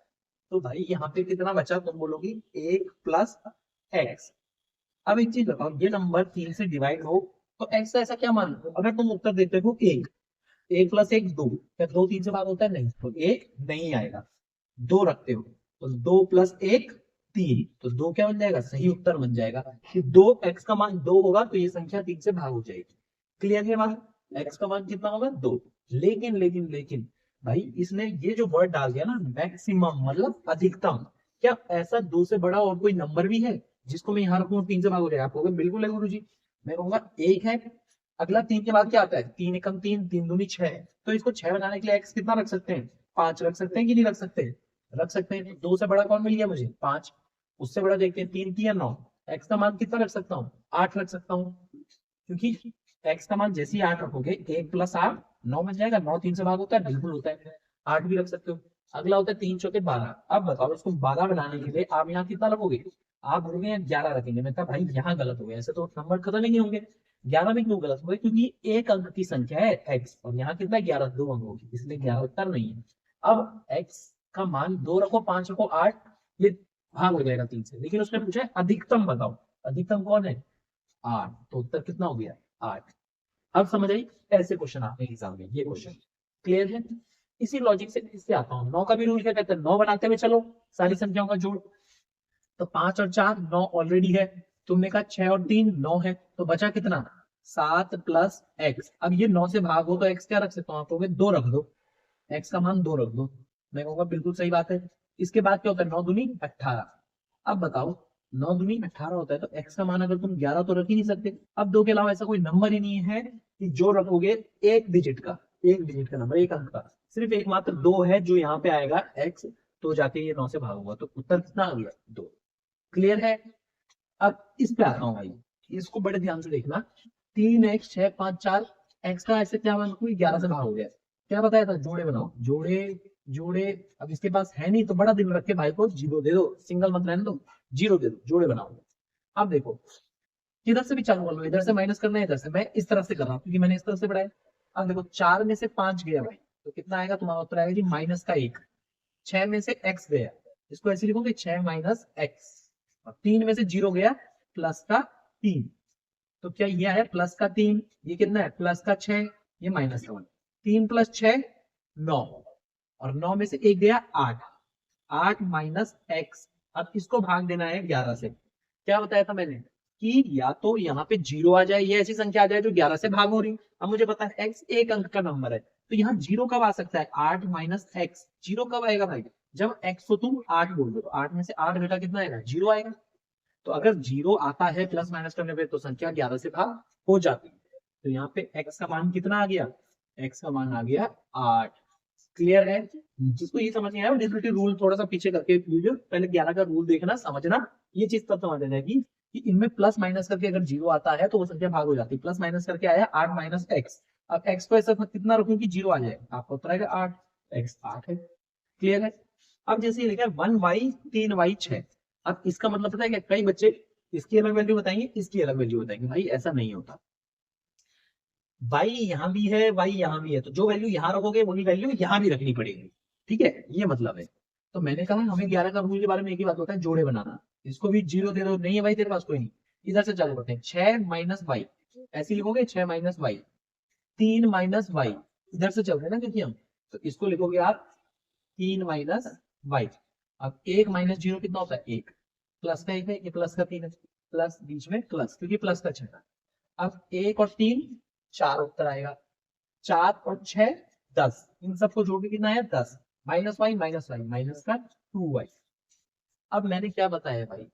तो भाई यहाँ पे कितना बचा? तुम बोलोगी 1 प्लस एक्स। अब एक चीज बताओ, ये नंबर 3 से डिवाइड हो तो एक्स का ऐसा क्या मान लो? अगर तुम उत्तर देते हो 1, 1 प्लस 1 2, क्या 2 3 से भाग होता है? नहीं, तो 1 नहीं आएगा। 2 रखते हो तो 2 प्लस 1 3, तो 2 क्या बन जाएगा? सही उत्तर बन जाएगा कि 2, एक्स का मान 2 होगा तो ये संख्या 3 से भाग हो जाएगी। क्लियर है बात? एक्स का मान कितना होगा? 2। लेकिन लेकिन लेकिन भाई इसने ये जो वर्ड डाल दिया ना, मैक्सिमम मतलब अधिकतम, क्या ऐसा 2 से बड़ा और कोई नंबर भी है जिसको मैं यहाँ रखूँ 3 से भाग हो जाएगा? आप कहोगे बिल्कुल है गुरु जी। मैं कहूंगा 1 है, अगला 3 के बाद क्या आता है? 3 एकम 3, 3 दूनी 6। तो इसको 6 बनाने के लिए एक्स कितना रख सकते हैं? 5 रख सकते हैं कि नहीं रख सकते? रख सकते हैं। 2 से बड़ा कौन मिल गया मुझे? 5। उससे बड़ा देखते हैं 3 की या 9। एक्स का मान कितना रख सकता हूँ? 8 रख सकता हूँ, क्योंकि एक्स का मान जैसे ही 8 रखोगे 1 प्लस 8 9 बन जाएगा। 9 3 से भाग होता है? बिल्कुल होता है। 8 भी रख सकते हो। अगला होता है 3 चौके 12। अब बताओ इसको 12 बनाने के लिए आप यहाँ कितना रखोगे? आप रखोगे या 11 रखेंगे? मैं कहा भाई यहाँ गलत हो गया, ऐसे तो नंबर खत्म ही नहीं होंगे। 11 में क्यों गलत हो गए? क्योंकि एक अंक की संख्या है एक्स, और यहाँ कितना 11, 2 अंक होगी, इसलिए 11 उत्तर नहीं है। अब एक्स का मान 2 रखो, 5 रखो, 8, ये भाग हो जाएगा 3 से। लेकिन उसने पूछा है अधिकतम बताओ, अधिकतम कौन है? 8, तो उत्तर कितना हो गया? 8। अब समझ आई? ऐसे क्वेश्चन आते हैं एग्जाम में, ये क्वेश्चन क्लियर है? इसी लॉजिक से इससे आता हूँ। 9 का भी रूल क्या कहते हैं? 9 बनाते हुए चलो, सारी संख्याओं का जोड़। तो 5 और 4 9 ऑलरेडी है। तुमने कहा 6 और 3 9 है, तो बचा कितना? 7 प्लस एक्स। अब ये 9 से भाग हो तो एक्स क्या रख सकता हूँ? आप कहोगे 2 रख दो, एक्स का मान 2 रख दो। मैं कहूंगा बिल्कुल सही बात है। इसके बाद क्या होता है? 9 दूनी 18। अब बताओ 9 दूनी 18 होता है तो एक्स का मान अगर तुम 11 तो रख ही नहीं सकते। अब 2 के अलावा ऐसा कोई नंबर ही नहीं है कि जो रखोगे एक डिजिट का, एक डिजिट का नंबर, एक अंक का। सिर्फ एकमात्र 2 है जो यहाँ पे आएगा एक्स, तो जाके ये 9 से भाग होगा, तो उत्तर कितना आ गया? 2। क्लियर है? अब इस पे आता हूँ भाई, इसको बड़े ध्यान से देखना। 3x 6 5 4, एक्स का ऐसे क्या मान? कोई 11 से भाग हो गया। क्या बताया था? जोड़े बनाओ, जोड़े जोड़े। अब इसके पास है नहीं तो बड़ा दिल रख के भाई को जीरो दे दो, सिंगल मत रहने दो, जीरो दे दो, जोड़े बनाओ। अब देखो किधर से भी चालू कर लो, इधर से माइनस करना है, इधर से। मैं इस तरफ से कर रहा हूँ क्योंकि मैंने इस तरफ से बढ़ाया। अब देखो 4 में से 5 गया भाई, तो कितना आएगा? तुम्हारा उत्तर आएगा जी -1। 6 में से x गया, इसको ऐसे लिखोगे 6 माइनस एक्स। और 3 में से 0 गया, +3। तो क्या ये है +3? ये कितना है? +6, ये -1। 3 + 6 9, और 9 में से 1 गया 8, 8 माइनस एक्स। अब इसको भाग देना है 11 से। क्या बताया था मैंने? कि या तो यहाँ पे 0 आ जाए, ये ऐसी संख्या आ जाए जो 11 से भाग हो रही। अब मुझे पता है x एक अंक का नंबर है, तो यहाँ 0 कब आ सकता है? 8 माइनस एक्स। 0 कब आएगा भाई? जब x को तुम 8 बोल दो, तो 8 में से 8 घटा कितना आएगा? 0 आएगा। तो अगर 0 आता है प्लस माइनस करने पे, तो संख्या 11 से भाग हो जाती है। तो यहाँ पे x का मान कितना आ गया? x का मान आ गया 8। क्लियर है? जिसको ये समझ नहीं आया, डिविजिबिलिटी रूल थोड़ा सा पीछे करके वीडियो, पहले 11 का रूल देखना, समझना। ये चीज तब समझ आ जाएगी कि इनमें प्लस माइनस करके अगर 0 आता है तो वो संख्या भाग हो जाती है। प्लस माइनस करके आया 8 माइनस एक्स। अब x को ऐसा कितना रखूं कि 0 आ जाए? आपको उत्तर आएगा 8, x 8 है। क्लियर है? अब जैसे ये लिखा है 1y 3y 6। अब इसका मतलब पता है क्या? कई बच्चे इसकी अलग वैल्यू बताएंगे, इसकी अलग वैल्यू बताएंगे। भाई ऐसा नहीं होता। y यहाँ भी है, y यहाँ भी है, तो जो वैल्यू यहाँ रखोगे वही वैल्यू यहाँ भी रखनी पड़ेगी। ठीक है, ये मतलब है। तो मैंने कहा हमें 11 का रूल के बारे में एक ही बात होता है, जोड़े बनाना। इसको भी 0 दे दो, नहीं है भाई तेरे पास कोई नहीं, इधर से चालू करते हैं। 6 माइनस वाई, ऐसे लिखोगे 6 माइनस वाई, 3 माइनस वाई, इधर से चल रहे हैं ना क्योंकि हम, तो इसको लिखोगे आप 3 माइनस वाई। अब 1 माइनस 0 कितना होता है 1, प्लस का 1 है, ये प्लस का 3 है, प्लस बीच में प्लस क्योंकि प्लस का चिन्ह है। अब 1 और 3 4 उत्तर आएगा, 4 और 6 10, इन सबको जोड़ के कितना है 10, माइनस वाई माइनस का 2y। अब मैंने क्या बताया भाई,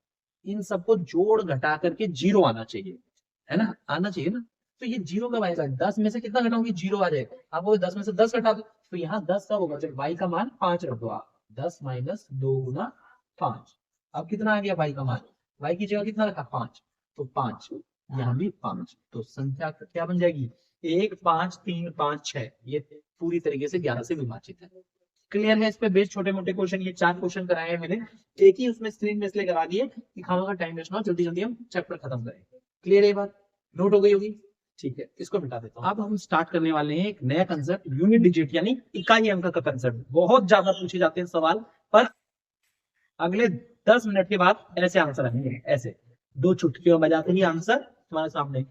इन सबको जोड़ घटा करके जीरो आना चाहिए, है ना, आना चाहिए ना। तो ये जीरो कब आएगा, 10 में से कितना घटाओगे जीरो आ जाएगा। आप वो 10 में से 10 घटा दो, तो यहाँ 10 कब होगा जब y का मान 5 रख दो आप, 10 माइनस 2 गुना 5। अब कितना आ गया y का मान, y की जगह कितना रखा 5, तो 5, यहाँ भी 5, तो संख्या क्या बन जाएगी 1 5 3 5 6, ये पूरी तरीके से 11 से विभाजित है। क्लियर है, इस पे बेस्ड छोटे मोटे क्वेश्चन, ये 4 क्वेश्चन कराए हैं मैंने, एक ही उसमें स्क्रीन में इसलिए करा दिए कि खाना टाइम वेस्ट ना, जल्दी जल्दी हम चैप्टर खत्म करें। क्लियर है, बात नोट हो गई होगी, ठीक है, इसको मिटा देता हूँ। अब हम स्टार्ट करने वाले हैं एक नया कंसेप्ट, यूनिट डिजिट यानी इकाई अंक का कंसेप्ट। बहुत ज्यादा पूछे जाते हैं सवाल, पर अगले 10 मिनट के बाद ऐसे आंसर आएंगे, ऐसे 2 चुटकियों बजाते ही आंसर तुम्हारे सामने।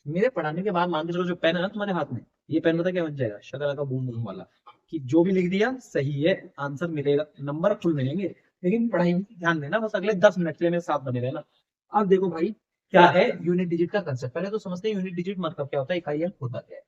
मेरे पढ़ाने के बाद मान के चलो जो पेन है ना तुम्हारे हाथ में, ये पेन पता क्या बन जाएगा, शकल का बूम बूम वाला, कि जो भी लिख दिया सही है, आंसर मिलेगा, नंबर फुल मिलेंगे। लेकिन पढ़ाई में ध्यान देना, बस अगले 10 मिनट के लिए मेरे साथ बने रहना। अब देखो भाई क्या है यूनिट डिजिट का कंसेप्ट, पहले तो समझते हैं यूनिट डिजिट मतलब क्या होता है, इकाई अंक होता क्या है।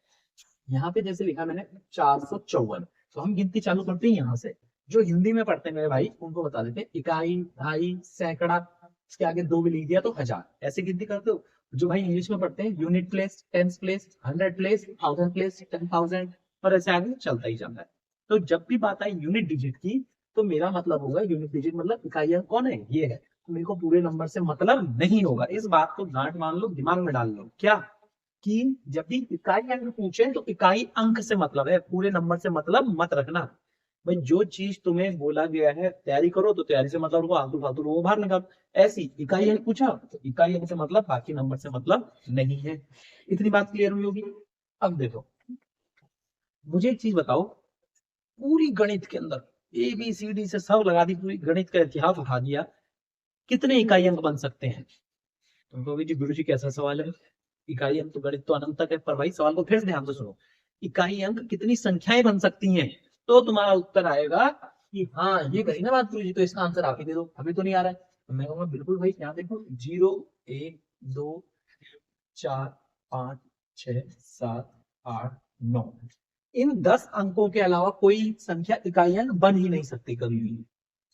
यहाँ पे जैसे लिखा मैंने 454, तो हम गिनती चालू करते हैं यहाँ से। जो हिंदी में पढ़ते हैं मेरे भाई उनको बता देते हैं, इकाई ढाई सैकड़ा, इसके आगे 2 भी लिख दिया तो 1000, ऐसे गिनती करते हो। जो भाई इंग्लिश में पढ़ते हैं unit place, tens place, 100 place, 1000 place, 10,000, और ऐसे आगे चलता ही जाता है। तो जब भी बात आई यूनिट डिजिट की, तो मेरा मतलब होगा यूनिट डिजिट मतलब इकाई अंक कौन है, ये है। तो मेरे को पूरे नंबर से मतलब नहीं होगा, इस बात को गांठ मान लो, दिमाग में डाल लो, क्या कि जब भी इकाई अंक पूछे तो इकाई अंक से मतलब है, पूरे नंबर से मतलब मत रखना। भाई जो चीज तुम्हें बोला गया है तैयारी करो, तो तैयारी से मतलब उनको आलतू फालतू वो बाहर निकाल। ऐसी इकाई अंक पूछा तो इकाई अंक से मतलब, बाकी नंबर से मतलब नहीं है। इतनी बात क्लियर हुई होगी। अब देखो मुझे एक चीज बताओ, पूरी गणित के अंदर ABCD से सब लगा दी, पूरी गणित का इतिहास उठा दिया, कितने इकाई अंक बन सकते हैं। तुम कहोगे जी गुरु जी कैसा सवाल है, इकाई अंक तो गणित तो अनंत तक है। पर भाई सवाल को फिर से ध्यान से सुनो, इकाई अंक कितनी संख्याएं बन सकती हैं, तो तुम्हारा उत्तर आएगा कि हाँ ये कही ना बात गुरु जी, तो इसका आंसर आप ही दे दो, अभी तो नहीं आ रहा है। तो मैं कहूँगा बिल्कुल भाई, यहाँ देखो 0 1 2 4 5 6 7 8 9, इन 10 अंकों के अलावा कोई संख्या इकाई अंक बन ही नहीं सकती कभी भी।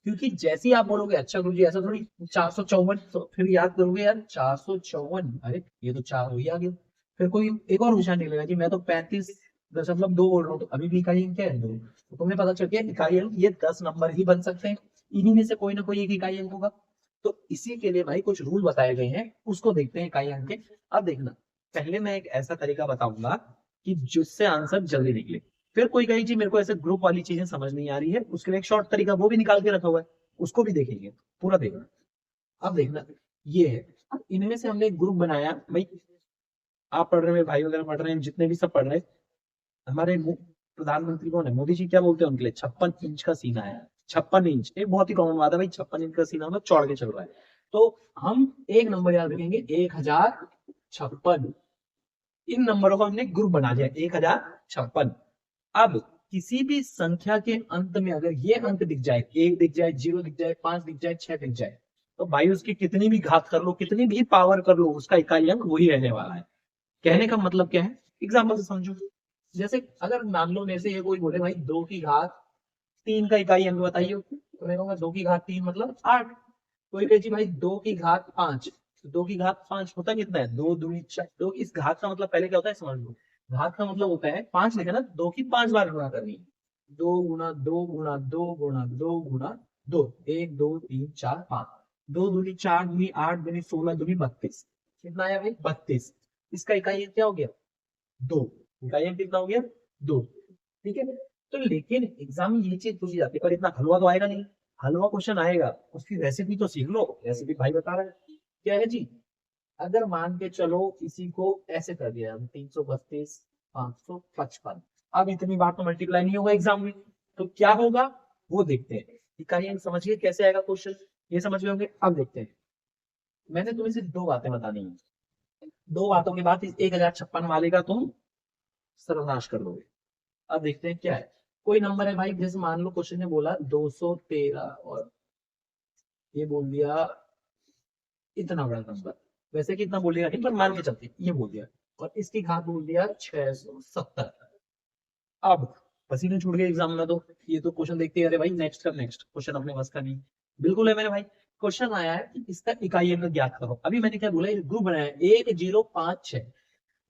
क्योंकि जैसे ही आप बोलोगे अच्छा गुरु जी ऐसा थोड़ी 454, तो फिर याद करोगे यार 454, अरे ये तो 4 हो ही आ गया। फिर कोई एक और निशान निकलेगा जी मैं तो 35.2 बोल रहा हूँ, तो अभी भी इकाई अंक क्या है 2, तो तुम्हें पता चल गया इकाई अंक ये 10 नंबर ही बन सकते हैं, इन्हीं में से कोई ना कोई एक इकाई अंक होगा। तो इसी के लिए भाई कुछ रूल बताए गए हैं, उसको देखते हैं इकाई अंक के। अब देखना, पहले मैं एक ऐसा तरीका बताऊंगा कि जिससे आंसर जल्दी निकले। फिर कोई कहे जी मेरे को ऐसे ग्रुप वाली चीजें समझ नहीं आ रही है, उसके लिए एक शॉर्ट तरीका वो भी निकाल के रखा हुआ है, उसको भी देखेंगे, पूरा देखना। अब देखना ये है, अब इनमें से हमने एक ग्रुप बनाया भाई, आप पढ़ रहे हैं भाई वगैरह पढ़ रहे हैं, जितने भी सब पढ़ रहे हैं। हमारे प्रधानमंत्री कौन है, मोदी जी, क्या बोलते हैं उनके लिए 56 इंच का सीना है। 56 इंच एक बहुत ही कॉमन बात है भाई, 56 इंच का सीना मतलब चौड़ के चल रहा है। तो हम एक नंबर याद रखेंगे 1056, इन नंबरों का हमने ग्रुप बना दिया 1056। अब किसी भी संख्या के अंत में अगर ये अंक दिख जाए, 1 दिख जाए, 0 दिख जाए, 5 दिख जाए, 6 दिख जाए, तो भाई उसकी कितनी भी घात कर लो, कितनी भी पावर कर लो, उसका इकाई अंक वही रहने वाला है। कहने का मतलब क्या है, एग्जाम्पल से समझो। जैसे अगर मान लो मेरे से ये कोई बोले भाई 2 की घात 3 का इकाई अंक बताइए, तो मैं कहूंगा 2 की घात 3 मतलब 8। कोई कहे जी भाई 2 की घात 5, 2 की घात 5 होता कितना है, 2 दूनी 4। दो इस घात का मतलब पहले क्या होता है समझ लो, घात का मतलब होता है 5 लिखा ना, 2 की 5 बार गुणा करनी है, 2 गुना 2 गुना 2 गुना 2, 1 2 3 4 5, 2 दूनी 4 दूनी 8 दूनी 16 दूनी 32, कितना आया भाई 32। इसका इकाई अंक क्या हो गया 2, इकाई अंक कितना हो गया 2, ठीक है। तो लेकिन एग्जाम में ये चीज पूछी जाती है, पर इतना हलवा तो आएगा नहीं। हलवा क्वेश्चन आएगा, उसकी रेसिपी तो सीख लो, रेसिपी भाई बता रहा है क्या है जी। अगर मान के चलो इसी को ऐसे कर दिया हम 332 555, अब इतनी बार तो मल्टीप्लाई नहीं होगा एग्जाम में, तो क्या होगा वो देखते हैं। इकाई अंक समझिए कैसे आएगा क्वेश्चन, ये समझ गए होंगे। अब देखते हैं, मैंने तुम्हें सिर्फ 2 बातें बतानी है, 2 बातों के बाद इस 1056 वाले का तुम सर्वनाश कर दोगे। अब देखते हैं क्या है। कोई नंबर है भाई, जैसे मान लो क्वेश्चन ने बोला 213 और ये बोल दिया इतना बड़ा नंबर, वैसे कि इतना बोलेगा नहीं पर मान के चलते ये बोल दिया, और इसकी घात बोल दिया 670। अब पसीने छूट गए एग्जाम में, तो ये तो क्वेश्चन देखते हैं, अरे भाई नेक्स्ट का नेक्स्ट क्वेश्चन अपने पास का नहीं। बिल्कुल है मेरे भाई, क्वेश्चन आया है कि इसका इकाई अंक ज्ञात करो। अभी मैंने क्या बोला, ग्रुप बनाया 1056।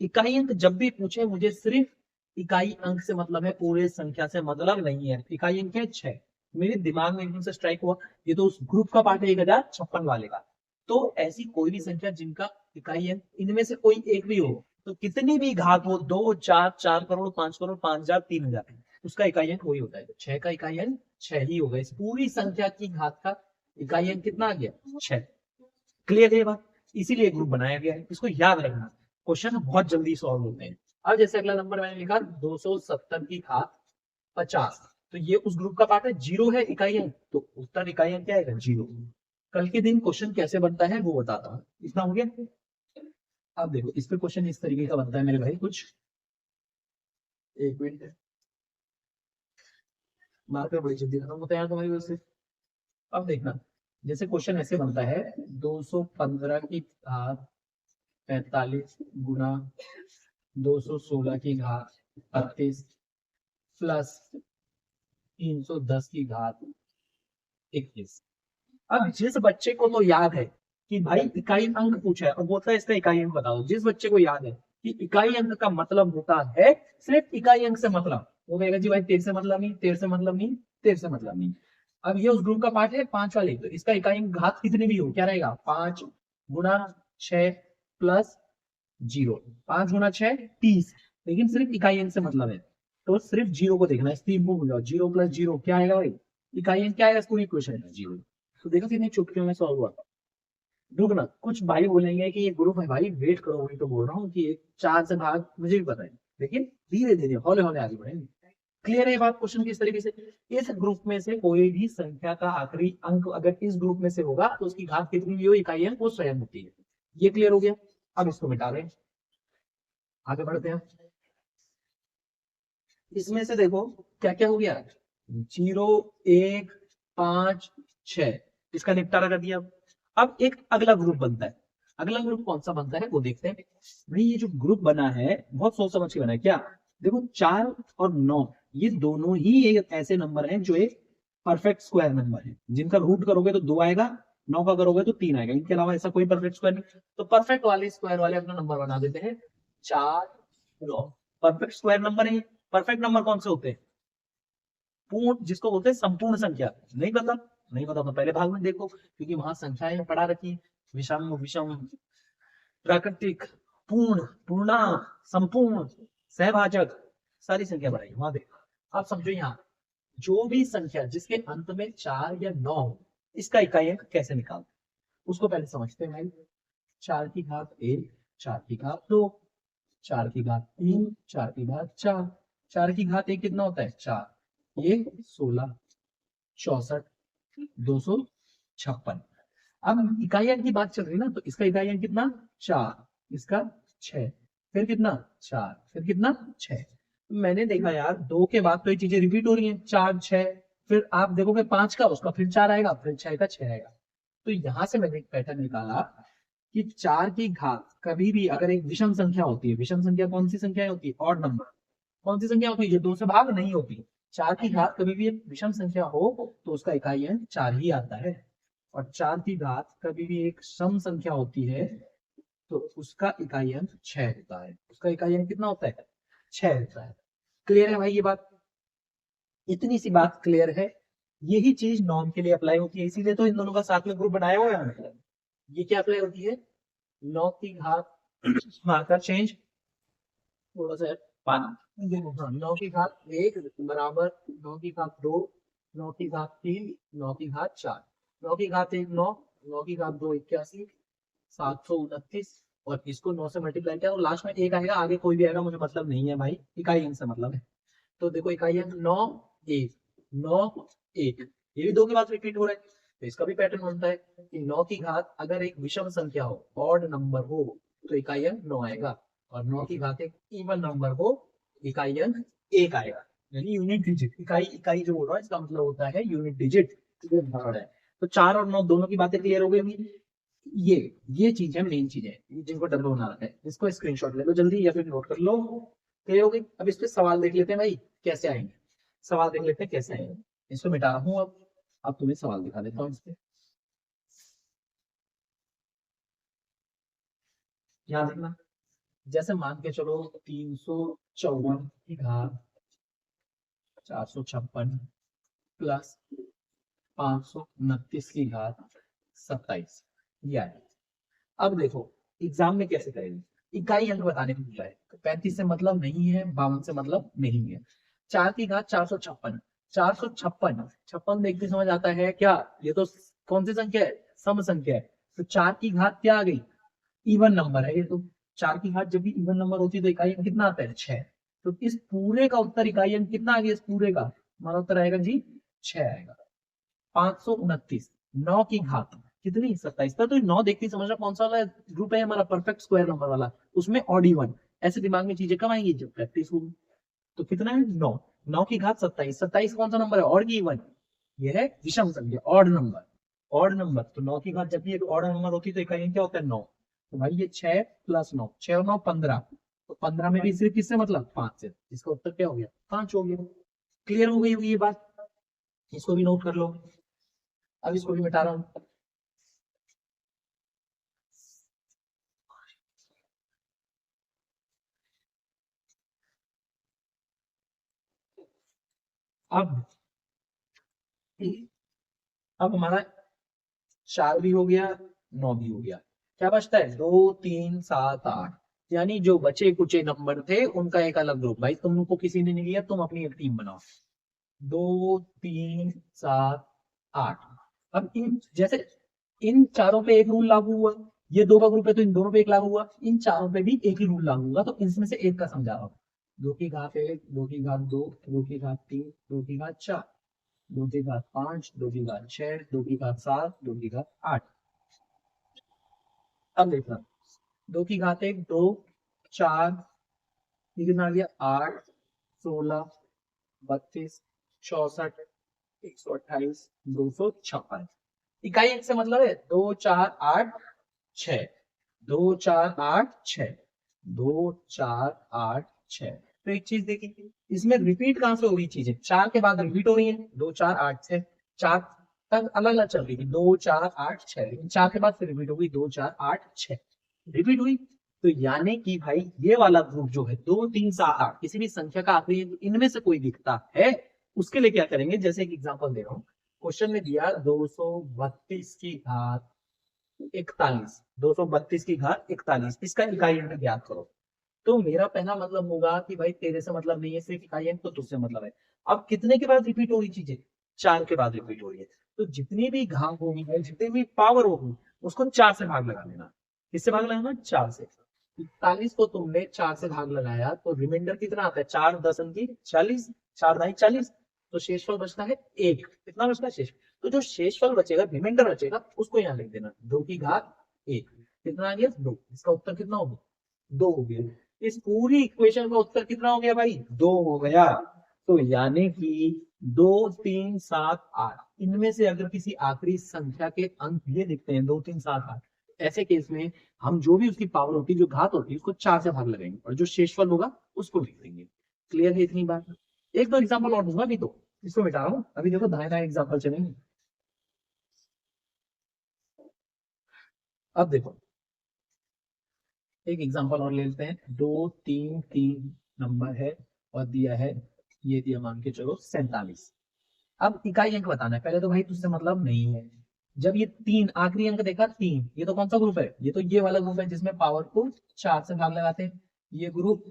इकाई अंक जब भी पूछे मुझे सिर्फ इकाई अंक से मतलब है, पूरे संख्या से मतलब नहीं है। इकाई अंक है 6। मेरे दिमाग में एकदम से स्ट्राइक हुआ, ये तो उस ग्रुप का पार्ट है 1056 वाले का। तो ऐसी कोई भी संख्या जिनका इकाई अंक इनमें से कोई एक भी हो, तो कितनी भी घात हो, 2 4 4 करोड़ 5 करोड़ 5000 3000, उसका इकाई अंक वही होता है। तो 6 का इकाई अंक 6 ही होगा। इस पूरी संख्या की घात का इकाई अंक कितना आ गया, 6। क्लियर है ये बात, इसीलिए ग्रुप बनाया गया है, इसको याद रखना, क्वेश्चन बहुत जल्दी सॉल्व होते हैं। अब जैसे अगला नंबर मैंने लिखा 270 की घात 50, तो ये उस ग्रुप का पार्ट है, जीरो है इकाई अंक, तो उत्तर इकाई अंक क्या आएगा, जीरो। कल के दिन क्वेश्चन कैसे बनता है वो बताता हूँ। इतना हो गया। अब देखो इस पे क्वेश्चन इस तरीके का बनता है मेरे भाई, कुछ एक मिनट, मार्कर बड़ी जल्दी खत्म होता है यार तुम्हारी वजह से। अब देखना, जैसे क्वेश्चन ऐसे बनता है, 215 की घात 45 गुना 216 की घात 38 प्लस 310 की घात 21। अब जिस बच्चे को तो याद है कि भाई इकाई अंक पूछा है और बोलता है इसका इकाई अंक बताओ, जिस बच्चे को याद है कि इकाई अंक का मतलब होता है सिर्फ इकाई अंक से मतलब, वो कहेगा जी भाई तेरे से मतलब नहीं, तेरे से मतलब नहीं, तेरे से मतलब नहीं। अब ये उस ग्रुप का पार्ट है 5 वाले, तो इसका इकाई अंक घात कितनी भी हो क्या रहेगा, 5 गुना 6 प्लस 0, 5 गुना 6 30, लेकिन सिर्फ इकाई अंक से मतलब है, तो सिर्फ जीरो को देखना है, स्क्रीन मूव हो जाओ, 0 प्लस 0 क्या आएगा भाई, इकाई अंक क्या आएगा, पूरी इक्वेशन है जीरो। तो देखो कितनी चुटकियों में सॉल्व हुआ। रुकना, कुछ भाई बोलेंगे कि ये ग्रुप है भाई, वेट करो, वही तो बोल रहा हूँ कि 4 से भाग, मुझे भी पता है, लेकिन धीरे धीरे हौले हौले आगे बढ़ेंगे। क्लियर है ये बात क्वेश्चन किस तरीके से। इस ग्रुप में से कोई भी संख्या का आखिरी अंक अगर इस ग्रुप में से होगा तो उसकी घात कितनी भी हो, इकाई अंक वो स्वयं होती है। ये क्लियर हो गया। अब इसको मिटा दें, आगे बढ़ते हैं। इसमें से देखो क्या क्या हो गया, 0 1 5 6, इसका निपटारा कर दिया। अब एक अगला ग्रुप बनता है, अगला ग्रुप कौन सा बनता है वो देखते हैं। भाई ये जो ग्रुप बना है बहुत सोच समझ के बना है क्या। देखो 4 और 9 ये दोनों ही एक ऐसे नंबर हैं जो एक परफेक्ट स्क्वायर नंबर है, जिनका रूट करोगे तो 2 आएगा, 9 का करोगे तो 3 आएगा, इनके अलावा ऐसा कोई परफेक्ट स्क्वायर नहीं। तो परफेक्ट वाले स्क्वायर वाले अपना नंबर बना देते हैं 4 9, परफेक्ट स्क्वायर नंबर है। परफेक्ट नंबर कौन से होते हैं, पूर्ण, जिसको बोलते हैं संपूर्ण संख्या। नहीं पता, नहीं पता तो पहले भाग में देखो, क्योंकि वहां संख्याएं पढ़ा रखी है, विषम विषम प्राकृतिक पूर्ण पूर्णांक संपूर्ण सहभाजक, सारी संख्या पढ़ाई वहां देखो। आप समझो यहाँ जो भी संख्या जिसके अंत में 4 या 9 हो, इसका इकाई अंक कैसे निकालते उसको पहले समझते हैं भाई। 4 की घात 1, 4 की घात 2, 4 की घात 3, 4 की घात 4, 4 की घात 1 कितना होता है 4, ये 16 64 256। अब इकाई अंक की बात चल रही है ना, तो इसका इकाई अंक कितना 4, इसका 6, फिर कितना 4, फिर कितना 6। मैंने देखा यार 2 के बाद तो ये चीजें रिपीट हो रही हैं, 4 6, फिर आप देखोगे 5 का उसका फिर 4 आएगा, फिर 6 का 6 आएगा। तो यहां से मैंने एक पैटर्न निकाला कि 4 की घात कभी भी अगर एक विषम संख्या होती है, विषम संख्या कौन सी संख्या होती है, ऑड नंबर, कौन सी संख्या होती है जो 2 से भाग नहीं होती। 4 की घात कभी भी एक विषम संख्या हो तो उसका इकाई अंक 4 ही आता है, और 4 की घात कभी भी एक सम संख्या होती है तो उसका इकाई अंक 6 होता है, उसका इकाई अंक कितना होता है 6 होता है। क्लियर है भाई ये बात, इतनी सी बात क्लियर है। यही चीज नॉर्म के लिए अप्लाई होती है, इसीलिए तो इन दोनों का साथ में ग्रुप बनाया हुआ है। ये क्या अप्लाई होती है, 9 की घात मार्कर चेंज थोड़ा सा पानी, हाँ 9 की घात 1 बराबर 9 की घात 2, 9 की घात 3, 9 की घात 4, 9 की घात 1 9, 9 की घात 2 81 729, और इसको 9 से मल्टीप्लाई किया और लास्ट में एक आएगा, आगे कोई भी आएगा मुझे मतलब नहीं है भाई, इकाई अंक से मतलब है। तो देखो इकाई अंक 9 1 9 1, ये भी 2 के बाद रिपीट हो रहा है, तो इसका भी पैटर्न बनता है कि 9 की घात अगर एक विषम संख्या हो, ऑड नंबर हो, तो इकाई अंक 9 आएगा, और 9 की घात एक इवन नंबर हो, इकाई अंक एक आएगा, यानी यूनिट डिजिट। इकाई इकाई जो बोल रहा है इसका मतलब होता है यूनिट डिजिट। है तो 4 और 9 दोनों की बातें क्लियर हो गई होंगी। ये ये चीज है, मेन चीज है जिनको डब्बा बना रखा है, इसको स्क्रीनशॉट ले लो जल्दी या फिर नोट कर लो। क्लियर हो गई। अब इस पे सवाल देख लेते हैं भाई कैसे आएंगे। सवाल देख लेते हैं कैसे आएंगे। इसको मिटा रहा हूँ अब तुम्हें सवाल दिखा देता हूँ इस पे। यहाँ देखना, जैसे मान के चलो 354 की घात 456 प्लस 529 की घात 27, ये आया। अब देखो एग्जाम में कैसे करेंगे, इकाई अंक बताने को मिला है, 35 से मतलब नहीं है, 52 से मतलब नहीं है। 4 की घात 456, 456 56 देखते समझ आता है क्या, ये तो कौन सी संख्या है, सम संख्या है। तो 4 की घात क्या आ गई, इवन नंबर है ये तो। 4 की घात जब भी इवन नंबर होती है तो इकाई अंक कितना आता है, 6। तो इस पूरे का उत्तर इकाई अंक कितना आ गया, इस पूरे का हमारा उत्तर आएगा जी 6 आएगा। 529, 9 की घात कितनी, 27 था। तो 9 देखते ही समझ रहा कौन सा वाला ग्रुप है हमारा, परफेक्ट स्क्वायर नंबर वाला, उसमें ऑड इवन। ऐसे दिमाग में चीजें कब आएंगी, जब प्रैक्टिस होगी। तो कितना है 9, 9 की घात 27, 27 कौन सा नंबर है, ऑड की इवन, ये है विषम संख्या, ऑड नंबर। ऑड नंबर तो 9 की घात जब भी एक ऑड नंबर होती है तो इकाई क्या होता है 9। तो भाई ये 6 प्लस 9, 6 और 9 15, तो 15 में भी सिर्फ किससे मतलब 5 से, इसका उत्तर क्या हो गया 5 हो गया। क्लियर हो गई होगी ये बात, इसको भी नोट कर लो। अब इसको भी मिटा रहा हूं। अब अब हमारा 4 भी हो गया, 9 भी हो गया, क्या बचता है 2 3 7 8, यानी जो बचे कुचे नंबर थे उनका एक अलग ग्रुप। भाई तुमको किसी ने नहीं लिया, तुम अपनी एक टीम बनाओ। 2 3 7 8। अब इन जैसे इन चारों पे एक रूल लागू हुआ, ये दो का ग्रुप है तो इन दोनों पे एक लागू हुआ, इन चारों पे भी एक ही रूल लागू हुआ, तो इनमें से एक का समझा रहा हूं। 2 की घात 1, 2 की घात 2, 2 की घात 3, 2 की घात 4, 2 की घात 5, 2 की घात 6, 2 की घात 7, 2 की घात 8। अब देखना, 2 की घात 1 2, 4, ये कितना आ गया 8, 16, 32, 64, 128, 256। इकाई अंक से मतलब है 2 4 8 6, 2 4 8 6, 2 4 8 6। तो एक चीज देखिए, इसमें रिपीट कहां से हो रही चीजें, 4 के बाद रिपीट हो रही है, 2 4 8 6, 4 तक अलग अलग चल रही है, 2 4 8 6, लेकिन 4 के बाद फिर रिपीट हो गई 2 4 8 6, रिपीट हुई। तो यानी कि भाई ये वाला ग्रुप जो है 2 3 7 8, किसी भी संख्या का आखिरी इनमें से कोई दिखता है, उसके लिए क्या करेंगे, जैसे एक एग्जांपल दे रहा हूँ। क्वेश्चन में दिया 232 की घात 41, 232 की घात 41, इसका इकाई अंक ज्ञात करो। तो मेरा पहला मतलब होगा कि भाई तेरे से मतलब नहीं है, सिर्फ इकाई अंक तो तुझसे मतलब है। अब कितने के बाद रिपीट हो रही चीजें, 4 के बाद रिपीट हो रही है। तो जितनी भी घात होगी है, जितनी भी पावर होगी, उसको 4 से भाग लगा देना। किससे भाग लगाना, 4 से। 41 को तुमने 4 से भाग लगाया तो रिमाइंडर कितना आता है, 4 10 की 40, 4 ढाई 40, तो शेषफल बचता है 1। कितना बचता है शेष, तो जो शेषफल बचेगा, रिमाइंडर बचेगा, उसको यहाँ लिख देना 2 की घात 1। कितना आ गया 2, इसका उत्तर कितना होगा 2 हो गया। इस पूरी इक्वेशन का उत्तर कितना हो गया भाई, 2 हो गया। तो यानी कि 2 3 7 8, इनमें से अगर किसी आखिरी संख्या के अंक ये दिखते हैं 2 3 7 8, ऐसे केस में हम जो भी उसकी पावर होती है, जो घात होती है, उसको 4 से भाग लगाएंगे और जो शेषफल होगा उसको लिख देंगे। क्लियर है इतनी बात। एक दो एग्जाम्पल और दूंगा अभी, तो इसको मिटा रहा हूँ अभी, देखो दाएं दाएं एग्जाम्पल चलेंगे। अब देखो एक एग्जांपल और ले लेते हैं, 2 3 3 नंबर है और दिया है, ये दिया मान के चलो 47। अब इकाई अंक बताना है, पहले तो भाई तुझसे मतलब नहीं है। जब ये 3 आखिरी अंक देखा 3, ये तो कौन सा ग्रुप है, ये तो ये वाला ग्रुप है जिसमें पावर को 4 से भाग लगाते हैं। ये ग्रुप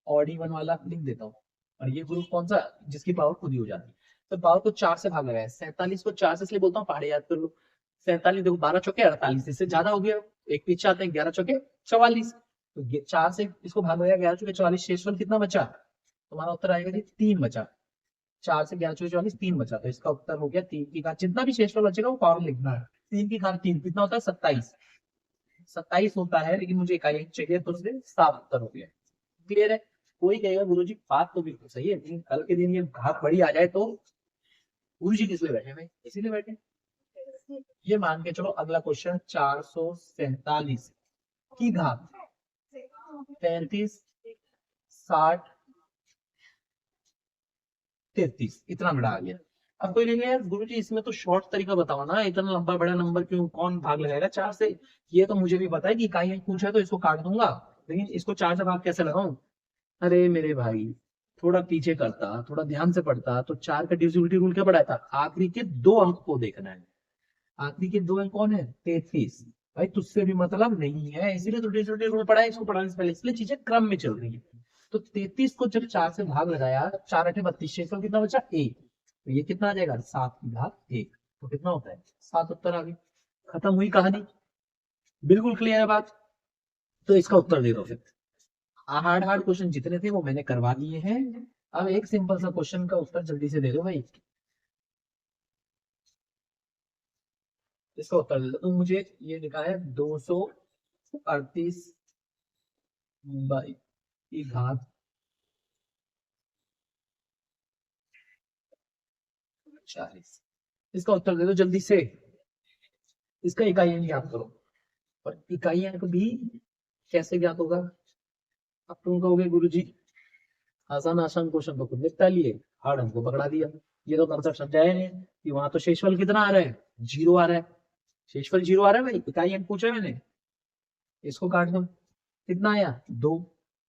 ऑड इवन वाला लिख देता हूँ, और ये ग्रुप कौन सा जिसकी पावर खुद ही हो जाती है। तो पावर को 4 से भाग लगाया, 47 को 4 से इसलिए बोलता हूँ, पहाड़े याद कर लो। 47 देखो 12 चौके 48, इससे ज्यादा हो गया, एक पीछे आते हैं 11 चौके 44, तो 4 से इसको भाग लगाया 11 चौके 44, शेषफल कितना बचा, तुम्हारा उत्तर आएगा जी 3 बचा। 4 से 11 चौके 44, 3 बचा, तो इसका उत्तर हो गया 3 की घात, जितना भी शेषफल बचेगा वो पावर लिखना है। 3 की घात 3 कितना होता है 27, 27 होता है, लेकिन मुझे इकाई अंक चाहिए तो उससे 7 उत्तर हो गया। क्लियर है। कोई कहेगा गुरुजी बात तो बिल्कुल सही है, लेकिन कल के दिन ये घात बड़ी आ जाए तो गुरुजी किस लिए बैठे भाई, इसीलिए बैठे। ये मान के चलो अगला क्वेश्चन 447 की घात 35 60 33 इतना बड़ा आ गया। अब कोई लेंगे यार गुरुजी इसमें तो शॉर्ट तरीका बताओ ना, इतना लंबा बड़ा नंबर क्यों, कौन भाग लगाएगा 4 से। ये तो मुझे भी पता है कि इकाई पूछा है तो इसको काट दूंगा, लेकिन इसको 4 से भाग कैसे लगाऊं। अरे मेरे भाई थोड़ा पीछे करता, थोड़ा ध्यान से पढ़ता तो 4 का डिविजिबिलिटी रूल क्या पढ़ा था, आखिरी के 2 अंक को देखना है। आखिरी के 2 अंक कौन है, 33। भाई तुझसे भी मतलब नहीं है, इसीलिए तो डिविजिबिलिटी रूल पढ़ा है, इसको पढ़ाने से पहले, इसलिए चीजें क्रम में चल रही है। तो 33 को जब 4 से भाग लगाया, 4 8 32, शेषफल कितना बचा 1, तो ये कितना आ जाएगा 7 की घात 1, तो कितना होता है 7 उत्तर आ गई, खत्म हुई कहानी। बिल्कुल क्लियर है बात। तो इसका उत्तर दे दो फिर। हार्ड हार्ड क्वेश्चन जितने थे वो मैंने करवा दिए हैं, अब एक सिंपल सा क्वेश्चन का उत्तर जल्दी से दे दो भाई। इसका उत्तर दे दो। तो मुझे ये लिखा है 238 बाई की घात 40। इसका उत्तर दे दो जल्दी से। इसका इकाई अंक ज्ञात करो, और इकाई अंक भी कैसे ज्ञात होगा। अब तुम कहोगे गुरुजी आसान आसान क्वेश्चन तो खुद निपटा लिए, हार्ड हमको पकड़ा दिया। ये तो कंसेप्ट समझाया नहीं कि वहां तो शेषफल कितना आ रहा है, 0 आ रहा है। शेषफल 0 आ रहा है भाई, इकाई अंक पूछा मैंने, इसको काट दो, कितना आया 2।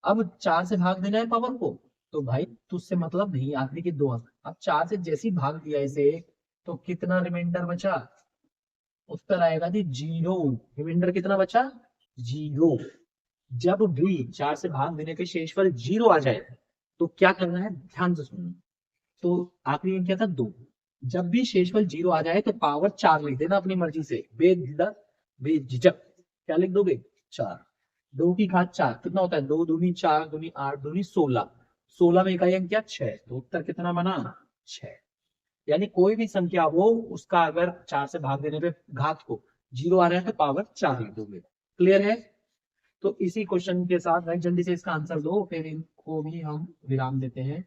अब 4 से भाग देना है पावर को, तो भाई तुझसे मतलब नहीं, आखिरी के 2 अंक। अब 4 से जैसे ही भाग दिया इसे, तो कितना रिमाइंडर बचा, उत्तर आएगा जी 0। रिमाइंडर कितना बचा 0। जब भी 4 से भाग देने पे शेषफल 0 आ जाए तो क्या करना है, ध्यान से सुनना। तो आखिरी अंक क्या था 2। जब भी शेषफल 0 आ जाए तो पावर 4 लिख देना अपनी मर्जी से, बेधड़क बेझिझक। क्या लिख दोगे 4। 2 की घात 4 कितना होता है, 2 दूनी 4 दूनी 8 दूनी 16। 16 में इकाई अंक क्या 6, तो उत्तर कितना बना 6। यानी कोई भी संख्या हो उसका अगर 4 से भाग देने पे घात को 0 आ रहा है तो पावर 4 लिख दोगे। क्लियर है। तो इसी क्वेश्चन के साथ भाई जल्दी से इसका आंसर दो, फिर इनको भी हम विराम देते हैं।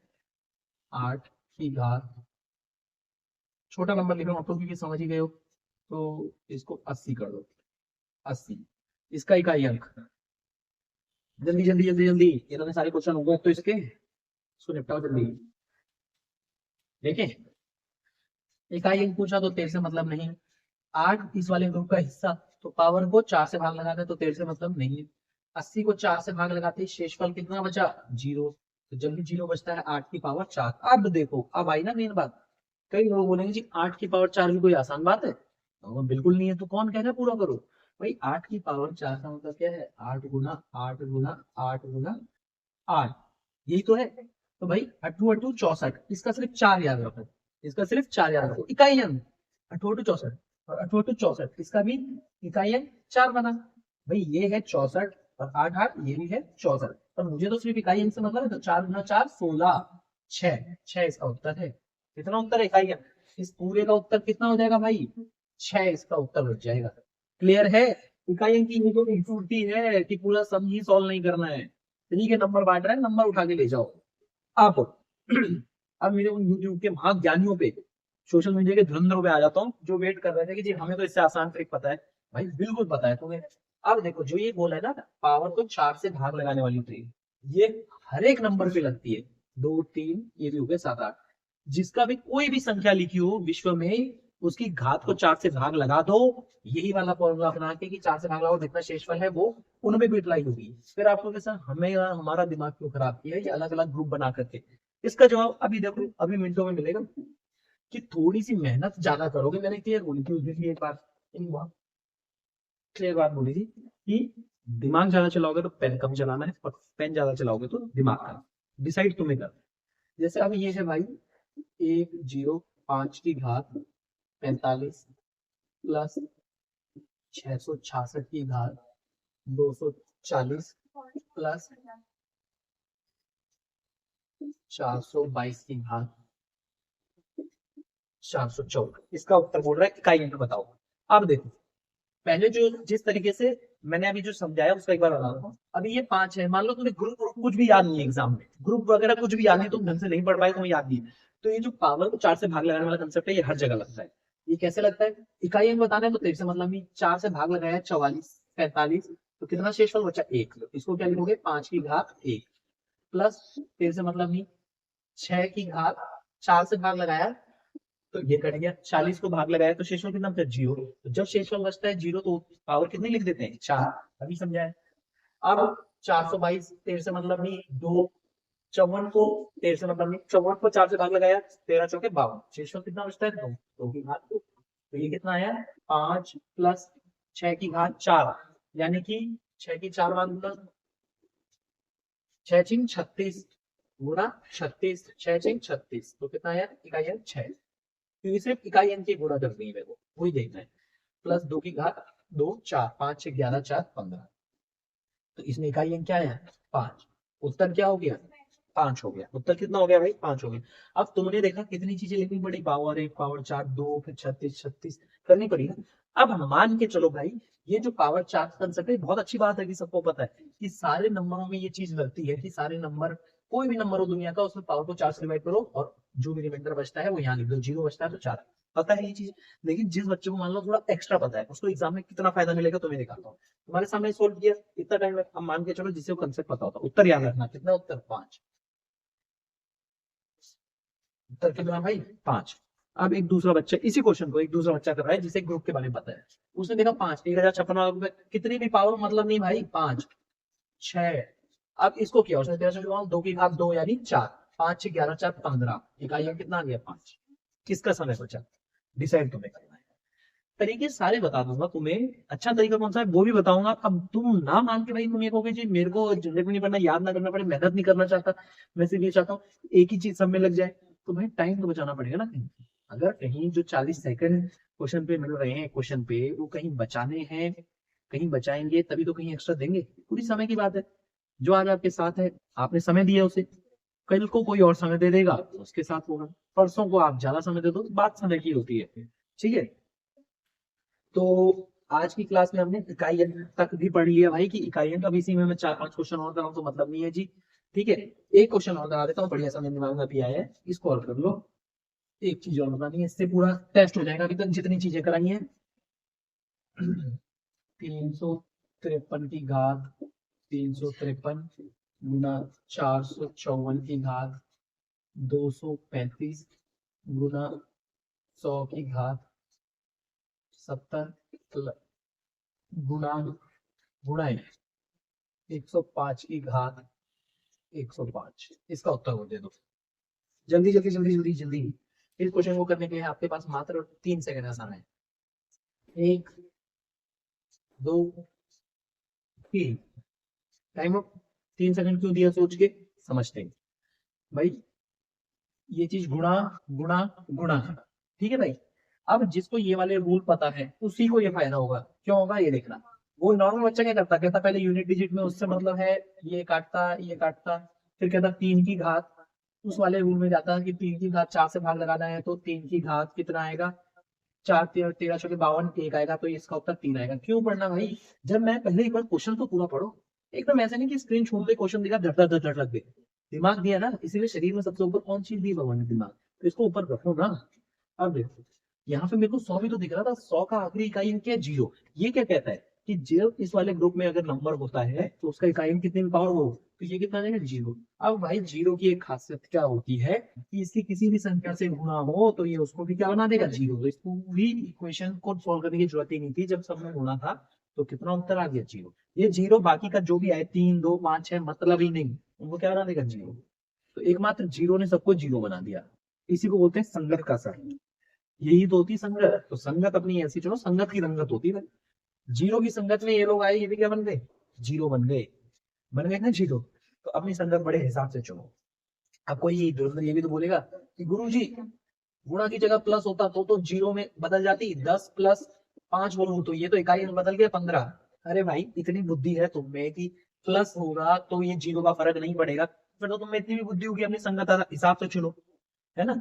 8 की घात, छोटा नंबर लिख रहा हूं आप लोग क्योंकि समझ ही गए हो, तो इसको 80 कर दो। 80 इसका इकाई अंक। जल्दी जल्दी जल्दी जल्दी, इतने सारे क्वेश्चन हो गए तो इसको निपटाओ जल्दी। देखें इकाई अंक पूछा तो 13 से मतलब नहीं, 8 इस वाले ग्रुप का हिस्सा, तो पावर को 4 से भाग लगाते तो 13 से मतलब नहीं है। 80 को 4 से भाग लगाते शेषफल कितना बचा 0, तो जल्दी 0 बचता है 8 की पावर 4। अब देखो अब आई ना मेन बात। कई लोग बोलेंगे जी 8 की पावर 4 भी कोई आसान बात है, तो बिल्कुल नहीं है, तो कौन कह रहा है पूरा करो। भाई 8 की पावर 4 का मतलब क्या है, 8 गुना 8 गुना 8 गुना 8, यही तो है। तो भाई 8 8 64, इसका सिर्फ 4 याद रखो, इसका सिर्फ 4 याद रखो, इकाई अंक 8 8 64, और 8 8 64 इसका भी इकाई अंक 4 बना। भाई ये है 64 और 8 8 ये भी है 64, पर मुझे तो सिर्फ इकाई अंक से मतलब है, तो 4 गुना 4 16, 6 इसका उत्तर है। कितना उत्तर है इकाई अंक, इस पूरे का उत्तर कितना हो जाएगा भाई 6, इसका उत्तर बच जाएगा। क्लियर है। इकाई अंक की ये जो खूबसूरती है कि पूरा सम ही सॉल्व नहीं करना है, ठीक है, नंबर बांट रहा है, नंबर उठा के ले जाओ। अब अब मेरे उन यूट्यूब के महाज्ञानियों पे, सोशल मीडिया के धुरंधरों पे आ जाता हूँ जो वेट कर रहे थे कि जी हमें तो इससे आसान ट्रिक पता है। भाई बिल्कुल पता है तुम्हें। अब देखो जो ये बोला है ना, पावर को 4 से भाग लगाने वाली ट्रिक, ये हर एक नंबर पे लगती है। 2 3 ये भी हो गए 7 8, जिसका भी कोई भी संख्या लिखी हो विश्व में, उसकी घात को 4 से भाग लगा दो, यही वाला फॉर्मूला अपना के कि 4 से भाग लगाओ जितना शेषफल है वो उनमें भी अप्लाई होगी। फिर आपको कैसा, हमें हमारा दिमाग क्यों खराब किया है ये अलग अलग ग्रुप बना करके। इसका जवाब अभी देखो, अभी मिनटों में मिलेगा, कि थोड़ी सी मेहनत ज्यादा करोगे। मैंने क्लियर बोली थी उस दिन भी एक बार, क्लियर बात बोली थी कि दिमाग ज्यादा चलाओगे तो पेन कम चलाना है, और पेन ज्यादा चलाओगे तो दिमाग का, डिसाइड तुम्हें कर। जैसे अब ये है भाई 105 की घात 45 प्लस 666 की घात 240 प्लस 422 की घात 414, इसका उत्तर बोल रहा है इकाई अंक बताओ। अब देखो पहले जो जिस तरीके से मैंने अभी जो समझाया उसका एक बार बता दूं। अभी ये 5 है, मान लो तुम्हें ग्रुप कुछ भी याद नहीं है एग्जाम में, ग्रुप वगैरह कुछ भी याद नहीं, तुम ढंग से नहीं पढ़ पाए, तुम्हें याद नहीं है, तो ये जो पावर को 4 से भाग लगाने वाला कंसेप्ट है, ये हर जगह लगता है। ये कैसे लगता है, इकाई अंक बताना है तो तेरे से मतलब नहीं, 4 से भाग लगाया 44 45, तो कितना शेषफल बचा 1, इसको क्या लिखोगे 5 की घात 1, प्लस तेरे से मतलब नहीं 6 की घात 4 से भाग लगाया तो ये कट गया, 40 को भाग लगाया तो शेषफल कितना बचा 0, तो जब शेषफल बचता है 0 तो पावर कितनी लिख देते हैं 4, अभी समझाया। अब 422 13 से मतलब नहीं 2, 54 को 13 से मतलब नहीं 54 को 4 से भाग लगाया 13 चौके 52, शेषफल कितना बचता है 2, 2 की घात 2, तो ये कितना आया 5 प्लस 6 की घात 4, यानी कि 6 की 4 बार प्लस 6 चिंग 36 गुणा 36, 6 चिंग 36, तो कितना आया इकाई अंक 6, क्योंकि सिर्फ इकाई अंक की गुणा करनी है मेरे को, वही देखना है, प्लस 2 की घात 2 4, 5 6 11 4 15, तो इसमें इकाई अंक क्या है 5, उत्तर क्या हो गया 5 हो गया, उत्तर कितना हो गया भाई 5 हो गया। अब तुमने देखा कितनी चीजें लिखनी पड़ी, पावर 1 पावर 4 2 फिर 36 36 करनी पड़ी ना। अब मान के चलो भाई ये जो पावर 4 कंसेप्ट है बहुत अच्छी बात है कि सबको पता है कि सारे नंबरों में ये चीज लगती है कि सारे नंबर कोई भी नंबर हो दुनिया का उसमें पावर को 4 से डिवाइड करो और जो भी रिमाइंडर बचता है वो यहाँ लिख दो, 0 बचता है तो 4, पता है ये चीज। लेकिन जिस बच्चे को मान लो थोड़ा एक्स्ट्रा पता है उसको एग्जाम में कितना फायदा मिलेगा तुम्हें दिखाता हूँ, तुम्हारे सामने सोल्व किया इतना टाइम अब मान के चलो जिसे कंसेप्ट पता होता, उत्तर याद रखना कितना, उत्तर 5, उत्तर कितना भाई 5। अब एक दूसरा बच्चा इसी क्वेश्चन को एक दूसरा बच्चा कर रहा है जिसे ग्रुप के बारे में पता है, उसने देखा 5 1056 कितनी भी पावर मतलब नहीं भाई 5 6, अब इसको किया उसने 13 2 की घात 2 यानी 4, 5 6 11 4 15, इकाई अंक कितना आ गया 5, किसका समय बचा डिसाइड तुम्हें करना है। तरीके सारे बता दूंगा तुम्हें, अच्छा तरीका कौन सा है वो भी बताऊंगा। अब तुम ना मान के भाई तुम ये कहोगे जी मेरे को झंझट में नहीं पड़ना, याद ना करना पड़े, मेहनत नहीं करना चाहता, मैं सिर्फ ये चाहता हूँ एक ही चीज सब में लग जाए, तो भाई टाइम तो बचाना पड़ेगा ना कहीं। अगर कहीं जो 40 सेकंड क्वेश्चन पे मिल रहे हैं क्वेश्चन पे वो कहीं बचाने हैं, कहीं बचाएंगे तभी तो कहीं एक्स्ट्रा देंगे, पूरी समय की बात है। जो आज आपके साथ है आपने समय दिया उसे, कल को कोई और समय दे देगा तो उसके साथ होगा, परसों को आप ज्यादा समय दे दो तो बात समय की होती है, ठीक है। तो आज की क्लास में हमने इकाई अंक तक भी पढ़ लिया भाई कि इकाई अंक, अब इसी में मैं 4 5 क्वेश्चन और कराऊं तो मतलब नहीं है जी, ठीक है। एक क्वेश्चन और करा देता हूँ बढ़िया सा मेरे दिमाग में अभी आया है, इसको और कर लो। एक चीज और बतानी है इससे पूरा टेस्ट हो जाएगा अभी तक जितनी चीजें कराई हैं। 353 की घात 353 गुना 454 की घात 235 गुना 100 की घात 70 गुना गुणा 105 की घात 105, इसका उत्तर को दे दो जल्दी जल्दी जल्दी जल्दी जल्दी। इस क्वेश्चन को करने के लिए आपके पास मात्र 3 सेकंड का समय है, 1 2 3, टाइम अप। 3 सेकंड क्यों दिया सोच के समझते हैं भाई, ये चीज गुणा गुणा गुणा, ठीक है भाई। अब जिसको ये वाले रूल पता है उसी को ये फायदा होगा, क्यों होगा ये देखना। वो नॉर्मल बच्चा क्या करता, कहता पहले यूनिट डिजिट में उससे मतलब है ये काटता, फिर कहता 3 की घात, उस वाले रूल में जाता कि 3 की घात 4 से भाग लगाना है तो 3 की घात कितना आएगा 4 13 चौके 52, एक आएगा तो इसका उत्तर 3 आएगा। क्यों पढ़ना भाई, जब मैं पहले एक बार क्वेश्चन तो पूरा पढ़ो, एकदम ऐसे नहीं कि स्क्रीन छोड़ क्वेश्चन दिखा धड़ धड़ धड़ लग गए, दिमाग दिया ना, इसीलिए शरीर में सबसे ऊपर कौन चीज दी भगवान ने, दिमाग, तो इसको ऊपर रखो ना। अब देखो यहाँ पे मेरे को 100 भी तो दिख रहा था, 100 का आखिरी इकाई अंक क्या है 0, ये क्या कहता है कि जब इस वाले ग्रुप में अगर नंबर होता है तो उसका इकाई अंक कितने में पावर हो, तो ये कितना देगा 0। अब भाई 0 की एक खासियत क्या होती है कि इसकी किसी भी संख्या से गुणा हो तो ये उसको भी क्या बना देगा 0, तो इस पूरी इक्वेशन को सॉल्व करने की जरूरत ही नहीं थी, जब सबने गुणा था तो कितना उत्तर आ गया 0। ये 0 बाकी का जो भी आए 3 2 5 6 मतलब ही नहीं, उनको क्या बना देगा 0, तो एकमात्र 0 ने सबको 0 बना दिया। इसी को बोलते हैं संगत का असर, यही तो होती संगत। तो संगत अपनी ऐसी चलो संगत की रंगत होती है, 0 की संगत में ये लोग आए ये भी क्या बन गए 0 बन गए, बन गए ना 0, तो अपनी संगत बड़े हिसाब से चुनो। अब कोई ये भी तो बोलेगा कि गुरुजी गुणा की जगह प्लस होता तो 0 में बदल जाती, 10 प्लस 5 बोलूं तो ये तो इकाई में बदल गया 15। अरे भाई इतनी बुद्धि है तुम में कि प्लस होगा तो ये 0 का फर्क नहीं पड़ेगा, फिर तो तुम में इतनी भी बुद्धि होगी अपनी संगत हिसाब से चुनो, है ना।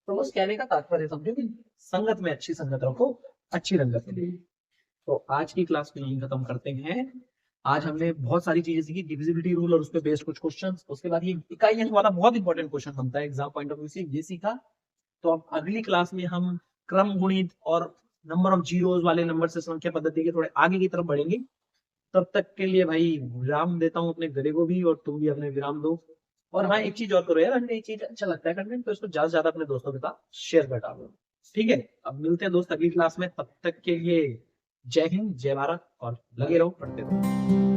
तो बस कहने का तात्पर्य समझो कि संगत में अच्छी संगत रखो, अच्छी रंगत में। तो आज की क्लास को यही खत्म करते हैं। आज हमने बहुत सारी चीजें सीखी, डिविजिबिलिटी रूल और उस पे बेस्ड कुछ क्वेश्चंस, उसके बाद ये इकाइयां वाला बहुत इंपॉर्टेंट क्वेश्चन बनता है एग्जाम पॉइंट ऑफ व्यू से, ये सीखा। तो अब अगली क्लास में हम क्रम गुणित और नंबर ऑफ जीरोस वाले नंबर से संख्या पद्धति के थोड़े आगे की तरफ बढ़ेंगे। तब तक के लिए भाई विराम देता हूँ अपने गले को भी, और तुम भी अपने विराम दो। और हाँ, एक चीज और करो यार, अगर एक चीज अच्छा लगता है कंटेंट तो इसको ज्यादा से ज्यादा अपने दोस्तों के साथ शेयर कर डालो। ठीक है, अब मिलते हैं दोस्त अगली क्लास में, तब तक के लिए जय हिंद, जय भारत, और लगे रहो, पढ़ते रहो।